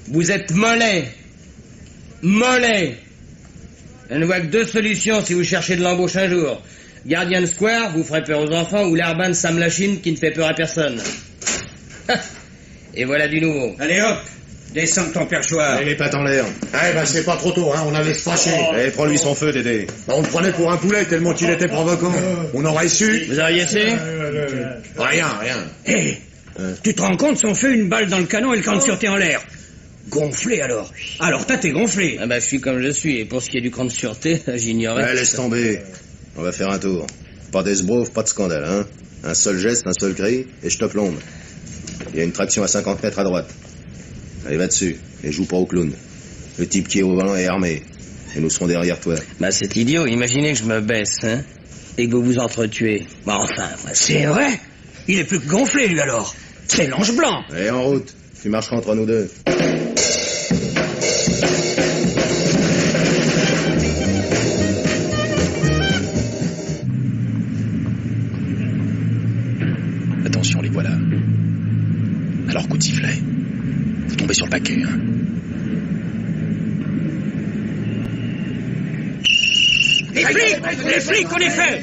Vous êtes mollet. Mollet. Je ne vois que 2 solutions si vous cherchez de l'embauche un jour. Guardian Square, vous ferez peur aux enfants, ou l'Arban Sam Lachine qui ne fait peur à personne. Et voilà du nouveau. Allez hop, descends de ton perchoir. Et les pattes en l'air. Eh ben c'est pas trop tôt, hein, on allait se fâcher. Eh, prends-lui son feu, Dédé. On le prenait pour un poulet tellement qu'il était provoquant. On aurait su. Vous auriez su? Rien, rien. Hé, tu te rends compte, son feu, une balle dans le canon et le camp de sûreté en l'air. Gonflé alors. Alors t'as t'es gonflé. Ah bah je suis comme je suis, et pour ce qui est du camp de sûreté, j'ignorais. Ouais, laisse tomber. On va faire un tour. Pas d'esbrouf, pas de scandale, hein. Un seul geste, un seul cri, et je te plombe. Il y a une traction à 50 mètres à droite. Allez, va dessus, et joue pas au clown. Le type qui est au volant est armé, et nous serons derrière toi. Bah c'est idiot, imaginez que je me baisse, hein, et que vous vous entretuez. Bah enfin, c'est vrai. Il est plus que gonflé, lui, alors. C'est l'ange blanc. Allez, en route. Tu marcheras entre nous deux. Attention, les voilà. Alors, coup de sifflet. Vous tombez sur le paquet, hein. Les flics, on les fait.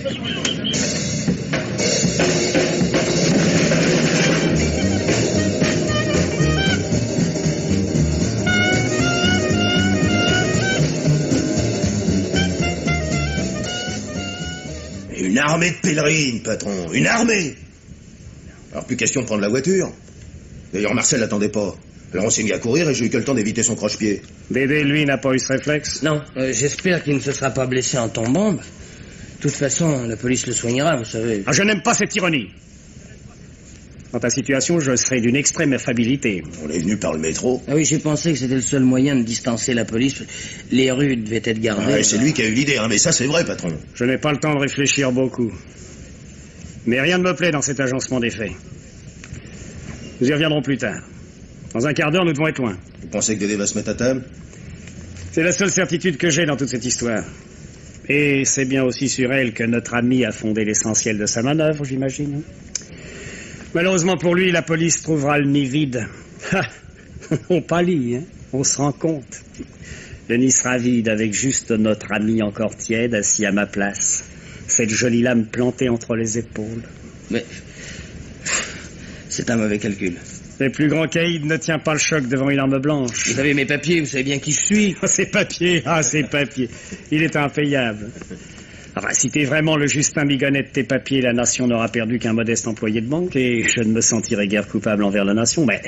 Une armée de pèlerines, patron. Une armée. Alors plus question de prendre la voiture. D'ailleurs, Marcel l'attendait pas. Alors on s'est mis à courir et j'ai eu que le temps d'éviter son croche-pied. Dédé, lui, n'a pas eu ce réflexe? Non, j'espère qu'il ne se sera pas blessé en tombant. De toute façon, la police le soignera, vous savez. Ah, je n'aime pas cette ironie. Dans ta situation, je serais d'une extrême affabilité. On est venu par le métro. Ah oui, j'ai pensé que c'était le seul moyen de distancer la police. Les rues devaient être gardées. Ouais, c'est lui qui a eu l'idée, hein, mais ça c'est vrai, patron. Je n'ai pas le temps de réfléchir beaucoup. Mais rien ne me plaît dans cet agencement des faits. Nous y reviendrons plus tard. Dans un quart d'heure, nous devons être loin. Vous pensez que Dédé va se mettre à table? C'est la seule certitude que j'ai dans toute cette histoire. Et c'est bien aussi sur elle que notre ami a fondé l'essentiel de sa manœuvre, j'imagine. Malheureusement pour lui, la police trouvera le nid vide. On pâlit, hein. On se rend compte. Le nid sera vide avec juste notre ami encore tiède assis à ma place. Cette jolie lame plantée entre les épaules. Mais c'est un mauvais calcul. Le plus grand caïd ne tient pas le choc devant une arme blanche. Vous avez mes papiers, vous savez bien qui je suis. Ces papiers, ces papiers. Il est impayable. Enfin, si t'es vraiment le Justin Bigonnet de tes papiers, la nation n'aura perdu qu'un modeste employé de banque et je ne me sentirai guère coupable envers la nation, mais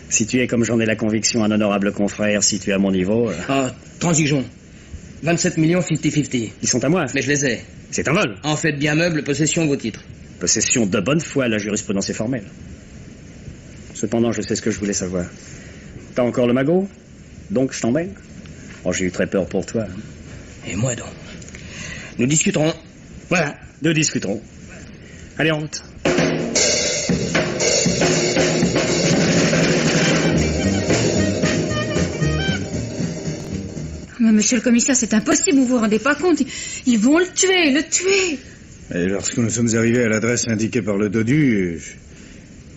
si tu es, comme j'en ai la conviction, un honorable confrère, si tu es à mon niveau... Ah, transigeons. 27 millions 50-50. Ils sont à moi. Mais je les ai. C'est un vol. En fait bien meuble, possession de vos titres. Possession de bonne foi, la jurisprudence est formelle. Cependant, je sais ce que je voulais savoir. T'as encore le magot? Donc je t'emmène? Oh, j'ai eu très peur pour toi. Et moi donc? Nous discuterons. Voilà, nous discuterons. Allez, en route. Mais monsieur le commissaire, c'est impossible, vous vous rendez pas compte. Ils vont le tuer. Et lorsque nous sommes arrivés à l'adresse indiquée par le dodu,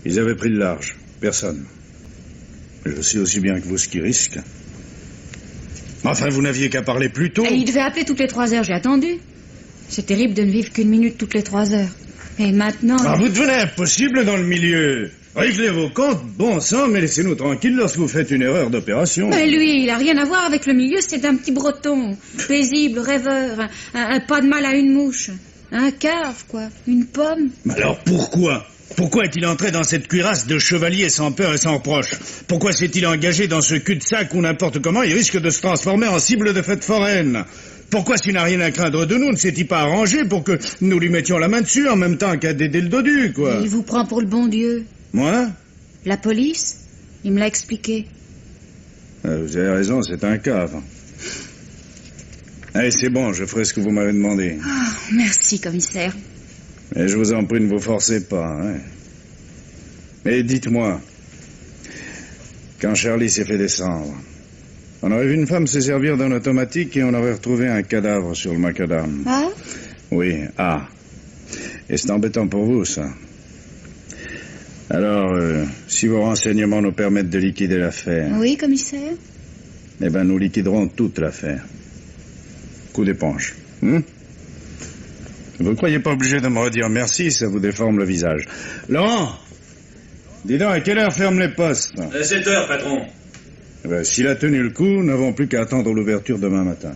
ils avaient pris le large. Personne. Je sais aussi bien que vous ce qui risque. Enfin, vous n'aviez qu'à parler plus tôt. Et il devait appeler toutes les 3 heures, j'ai attendu. C'est terrible de ne vivre qu'une minute toutes les 3 heures. Et maintenant... Ah, vous devenez impossible dans le milieu. Réglez vos comptes, bon sang, mais laissez-nous tranquilles lorsque vous faites une erreur d'opération. Mais lui, il a rien à voir avec le milieu, c'est un petit breton. Paisible, rêveur, un pas de mal à une mouche. Un cave, quoi. Une pomme. Mais alors pourquoi est-il entré dans cette cuirasse de chevalier sans peur et sans reproche? Pourquoi s'est-il engagé dans ce cul-de-sac où n'importe comment il risque de se transformer en cible de fête foraine? Pourquoi, s'il n'a rien à craindre de nous, ne s'est-il pas arrangé pour que nous lui mettions la main dessus en même temps qu'à Dédé le dodu, quoi? Il vous prend pour le bon Dieu. Moi? La police? Il me l'a expliqué. Vous avez raison, c'est un cave. Allez, c'est bon, je ferai ce que vous m'avez demandé. Oh, merci, commissaire. Mais je vous en prie, ne vous forcez pas, hein. Mais dites-moi, quand Charlie s'est fait descendre, on aurait vu une femme se servir d'un automatique et on aurait retrouvé un cadavre sur le macadam. Ah? Oui, Et c'est embêtant pour vous, ça. Alors, si vos renseignements nous permettent de liquider l'affaire... Oui, commissaire? Eh ben, nous liquiderons toute l'affaire. Coup d'éponge. Vous ne croyez pas obligé de me redire merci, ça vous déforme le visage. Laurent, dis donc, à quelle heure ferment les postes? 7 heures, patron. Eh ben, s'il a tenu le coup, nous n'avons plus qu'à attendre l'ouverture demain matin.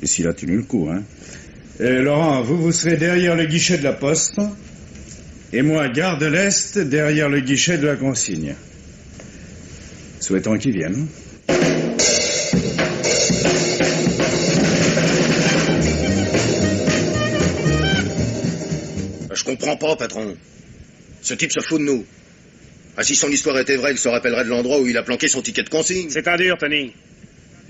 Et s'il a tenu le coup, hein. Et Laurent, vous serez derrière le guichet de la poste, et moi, gare de l'Est, derrière le guichet de la consigne. Souhaitons qu'ils viennent. Je comprends pas, patron. Ce type se fout de nous. Ah, si son histoire était vraie, il se rappellerait de l'endroit où il a planqué son ticket de consigne. C'est un dur, Tony.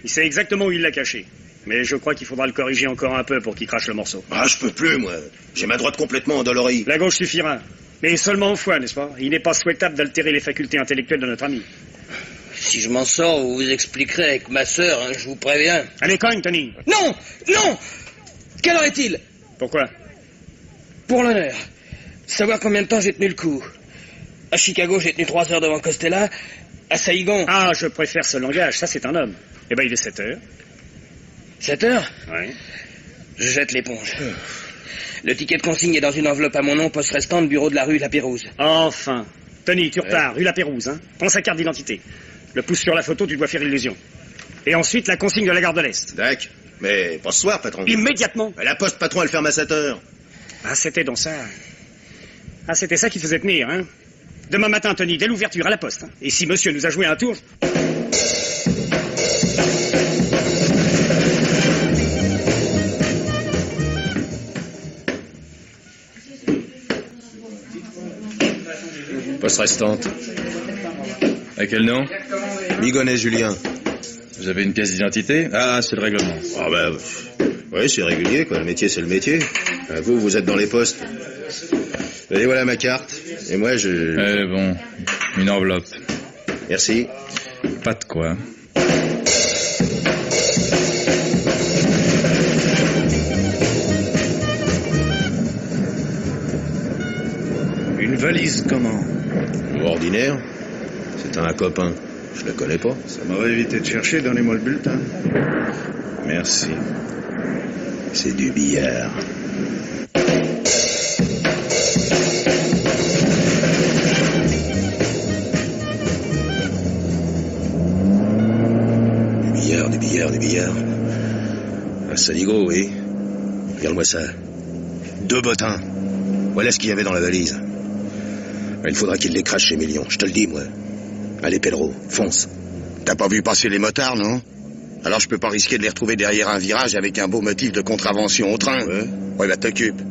Il sait exactement où il l'a caché. Mais je crois qu'il faudra le corriger encore un peu pour qu'il crache le morceau. Ah, je peux plus, moi. J'ai ma droite complètement endolorie. La gauche suffira. Mais seulement au foie, n'est-ce pas? Il n'est pas souhaitable d'altérer les facultés intellectuelles de notre ami. Si je m'en sors, vous vous expliquerez avec ma sœur, hein, je vous préviens. Allez, cogne, Tony. Non! Non! Quelle heure est-il? Pourquoi? Pour l'honneur. Savoir combien de temps j'ai tenu le coup. À Chicago, j'ai tenu 3 heures devant Costello. À Saïgon... Ah, je préfère ce langage. Ça, c'est un homme. Eh ben, il est 7 heures. 7 heures? Oui. Je jette l'éponge. Le ticket de consigne est dans une enveloppe à mon nom, poste restante, bureau de la rue La Pérouse. Enfin. Tony, tu repars, rue La Pérouse, hein. Prends sa carte d'identité. Le pouce sur la photo, tu dois faire illusion. Et ensuite, la consigne de la gare de l'Est. D'accord. Mais pas ce soir, patron. Immédiatement. La poste, patron, elle ferme à 7 heures. Ah, c'était donc ça. Ah, c'était ça qui faisait tenir, hein. Demain matin, Tony, dès l'ouverture, à la poste. Hein. Et si monsieur nous a joué un tour... Poste restante. À quel nom? Bigonnet Julien. Vous avez une pièce d'identité? Ah, c'est le règlement. Ah ben... Oui, c'est régulier, quoi. Le métier, c'est le métier. Vous êtes dans les postes. Et voilà ma carte. Et moi, je... bon. Une enveloppe. Merci. Pas de quoi. Une valise comment? Ordinaire. C'est un copain. Je le connais pas. Ça m'aurait évité de chercher, donnez-moi le bulletin. Merci. C'est du billard. Du billard. Un saligo, oui. Regarde-moi ça. 2 bottins. Voilà ce qu'il y avait dans la valise. Il faudra qu'il les crache chez Million, je te le dis, moi. Allez, Pedro, fonce. T'as pas vu passer les motards, non? Alors je peux pas risquer de les retrouver derrière un virage avec un beau motif de contravention au train. Ouais, bah t'occupe.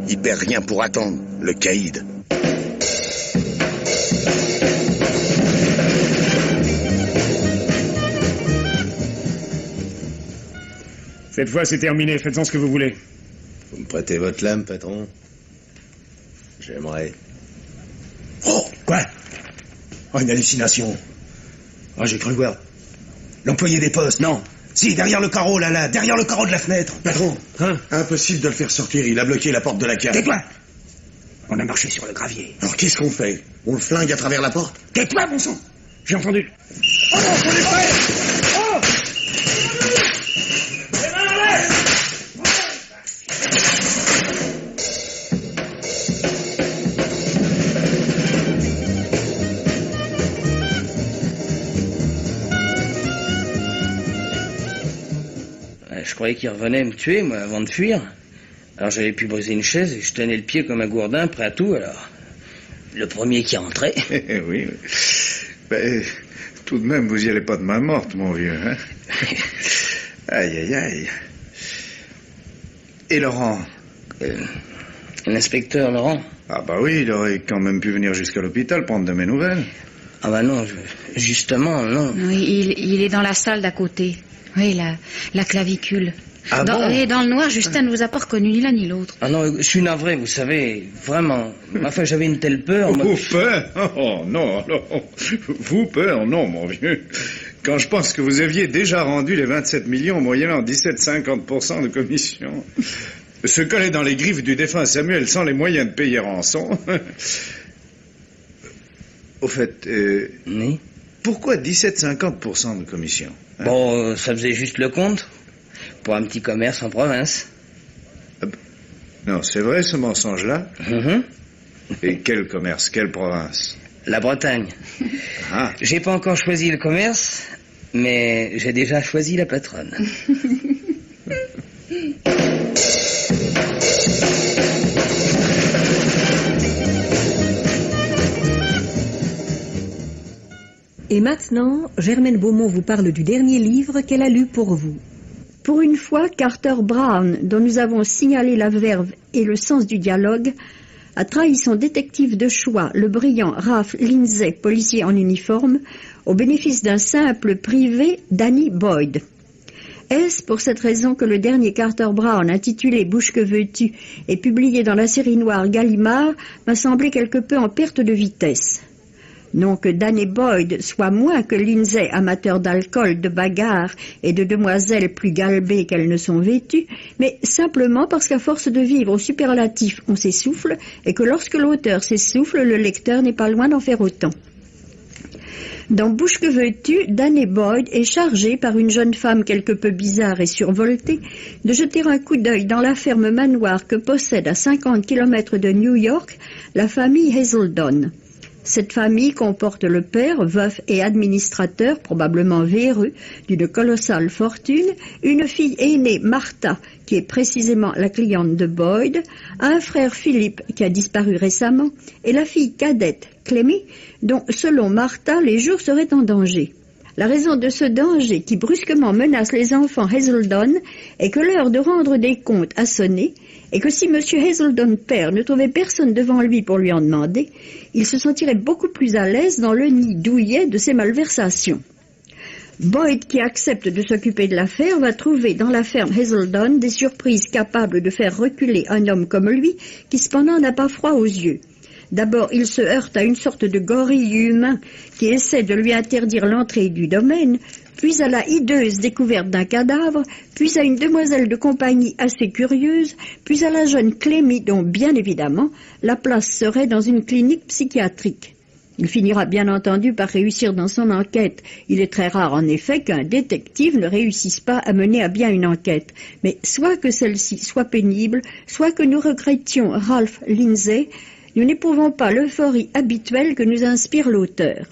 Il perd rien pour attendre, le caïd. Cette fois, c'est terminé. Faites-en ce que vous voulez. Vous me prêtez votre lame, patron? J'aimerais. Oh, quoi? Oh, une hallucination. Oh, j'ai cru voir. L'employé des postes. Non. Si, derrière le carreau, là, derrière le carreau de la fenêtre. Patron, impossible de le faire sortir. Il a bloqué la porte de la cave. Tais-toi! On a marché sur le gravier. Alors qu'est-ce qu'on fait? On le flingue à travers la porte? Tais-toi, bon sang! J'ai entendu. Oh non, faut les faire! Oh! Je croyais qu'il revenait me tuer, moi, avant de fuir. Alors j'avais pu briser une chaise et je tenais le pied comme un gourdin, prêt à tout, alors. Le premier qui rentrait. Oui. Ben, tout de même, vous y allez pas de main morte, mon vieux, hein? Aïe. Et Laurent? L'inspecteur Laurent? Ah bah oui, il aurait quand même pu venir jusqu'à l'hôpital prendre de mes nouvelles. Ah bah non, justement, non. Oui, il est dans la salle d'à côté. Oui, la clavicule. Ah bon? Et dans le noir, Justin ne vous a pas reconnu ni l'un ni l'autre. Ah non, je suis navré, vous savez, vraiment. Enfin, j'avais une telle peur. Vous peur? Oh non. Vous peur? Non, mon vieux. Quand je pense que vous aviez déjà rendu les 27 millions moyennant 17,50% de commission. Se coller dans les griffes du défunt Samuel sans les moyens de payer rançon. Au fait, oui? Pourquoi 17,50% de commission? Hein? Bon, ça faisait juste le compte. Pour un petit commerce en province. Non, c'est vrai ce mensonge-là? Mm-hmm. Et quel commerce, quelle province? La Bretagne. Ah. J'ai pas encore choisi le commerce, mais j'ai déjà choisi la patronne. Et maintenant, Germaine Beaumont vous parle du dernier livre qu'elle a lu pour vous. Pour une fois, Carter Brown, dont nous avons signalé la verve et le sens du dialogue, a trahi son détective de choix, le brillant Ralph Lindsay, policier en uniforme, au bénéfice d'un simple privé, Danny Boyd. Est-ce pour cette raison que le dernier Carter Brown, intitulé Bouche que veux-tu, et publié dans la série noire Gallimard, m'a semblé quelque peu en perte de vitesse? Non que Danny Boyd soit moins que Lindsay amateur d'alcool, de bagarre et de demoiselles plus galbées qu'elles ne sont vêtues, mais simplement parce qu'à force de vivre au superlatif, on s'essouffle, et que lorsque l'auteur s'essouffle, le lecteur n'est pas loin d'en faire autant. Dans Bouche que veux-tu, Danny Boyd est chargé par une jeune femme quelque peu bizarre et survoltée de jeter un coup d'œil dans la ferme manoir que possède à 50 km de New York la famille Hazelden. Cette famille comporte le père, veuf et administrateur, probablement véreux, d'une colossale fortune, une fille aînée, Martha, qui est précisément la cliente de Boyd, un frère Philippe, qui a disparu récemment, et la fille cadette, Clemmy, dont, selon Martha, les jours seraient en danger. La raison de ce danger qui brusquement menace les enfants Hazelden est que l'heure de rendre des comptes a sonné et que si M. Hazelden père ne trouvait personne devant lui pour lui en demander, il se sentirait beaucoup plus à l'aise dans le nid douillet de ses malversations. Boyd, qui accepte de s'occuper de l'affaire, va trouver dans la ferme Hazelden des surprises capables de faire reculer un homme comme lui, qui cependant n'a pas froid aux yeux. D'abord, il se heurte à une sorte de gorille humain qui essaie de lui interdire l'entrée du domaine, puis à la hideuse découverte d'un cadavre, puis à une demoiselle de compagnie assez curieuse, puis à la jeune Clemmy dont, bien évidemment, la place serait dans une clinique psychiatrique. Il finira bien entendu par réussir dans son enquête. Il est très rare en effet qu'un détective ne réussisse pas à mener à bien une enquête. Mais soit que celle-ci soit pénible, soit que nous regrettions Ralph Lindsay, nous n'éprouvons pas l'euphorie habituelle que nous inspire l'auteur.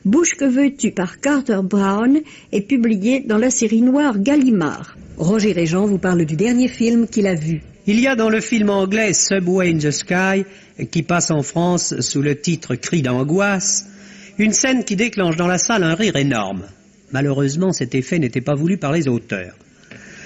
Bouge que veux-tu par Carter Brown est publié dans la série noire Gallimard. Roger Régent vous parle du dernier film qu'il a vu. Il y a dans le film anglais Subway in the Sky, qui passe en France sous le titre Cri d'angoisse, une scène qui déclenche dans la salle un rire énorme. Malheureusement, cet effet n'était pas voulu par les auteurs.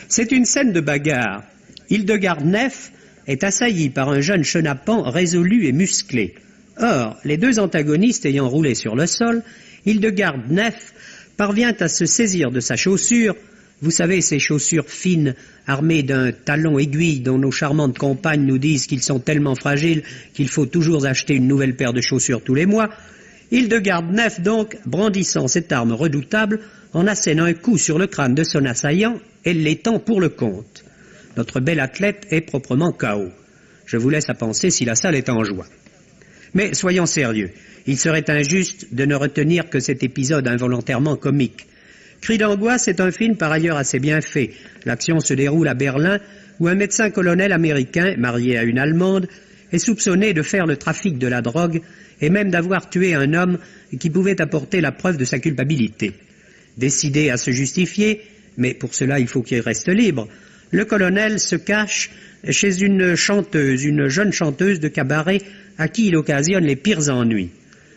C'est une scène de bagarre. Hildegarde Neff est assailli par un jeune chenapan résolu et musclé. Or, les deux antagonistes ayant roulé sur le sol, Hildegarde Neff parvient à se saisir de sa chaussure, vous savez, ces chaussures fines, armées d'un talon aiguille dont nos charmantes compagnes nous disent qu'ils sont tellement fragiles qu'il faut toujours acheter une nouvelle paire de chaussures tous les mois. Hildegarde Neff, donc, brandissant cette arme redoutable, en assène un coup sur le crâne de son assaillant et l'étend pour le compte. Notre bel athlète est proprement KO. Je vous laisse à penser si la salle est en joie. Mais soyons sérieux, il serait injuste de ne retenir que cet épisode involontairement comique. Cri d'angoisse est un film par ailleurs assez bien fait. L'action se déroule à Berlin, où un médecin-colonel américain, marié à une Allemande, est soupçonné de faire le trafic de la drogue et même d'avoir tué un homme qui pouvait apporter la preuve de sa culpabilité. Décidé à se justifier, mais pour cela il faut qu'il reste libre, le colonel se cache chez une jeune chanteuse de cabaret à qui il occasionne les pires ennuis.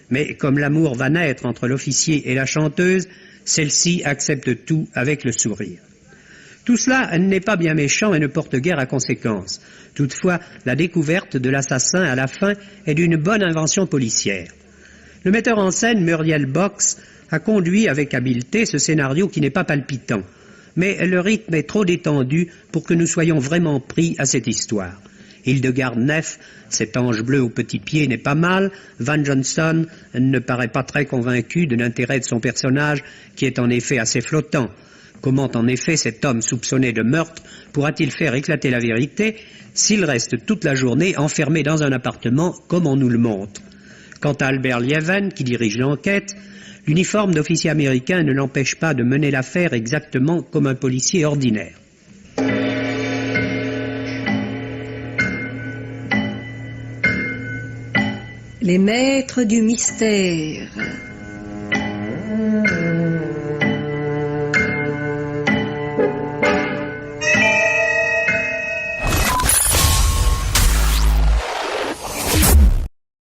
Mais comme l'amour va naître entre l'officier et la chanteuse, celle-ci accepte tout avec le sourire. Tout cela n'est pas bien méchant et ne porte guère à conséquence. Toutefois, la découverte de l'assassin à la fin est d'une bonne invention policière. Le metteur en scène, Muriel Box, a conduit avec habileté ce scénario qui n'est pas palpitant. Mais le rythme est trop détendu pour que nous soyons vraiment pris à cette histoire. Hildegarde Neff, cet ange bleu au petit pied, n'est pas mal. Van Johnson ne paraît pas très convaincu de l'intérêt de son personnage, qui est en effet assez flottant. Comment en effet cet homme soupçonné de meurtre pourra-t-il faire éclater la vérité s'il reste toute la journée enfermé dans un appartement comme on nous le montre? Quant à Albert Lieven, qui dirige l'enquête, l'uniforme d'officier américain ne l'empêche pas de mener l'affaire exactement comme un policier ordinaire. Les maîtres du mystère.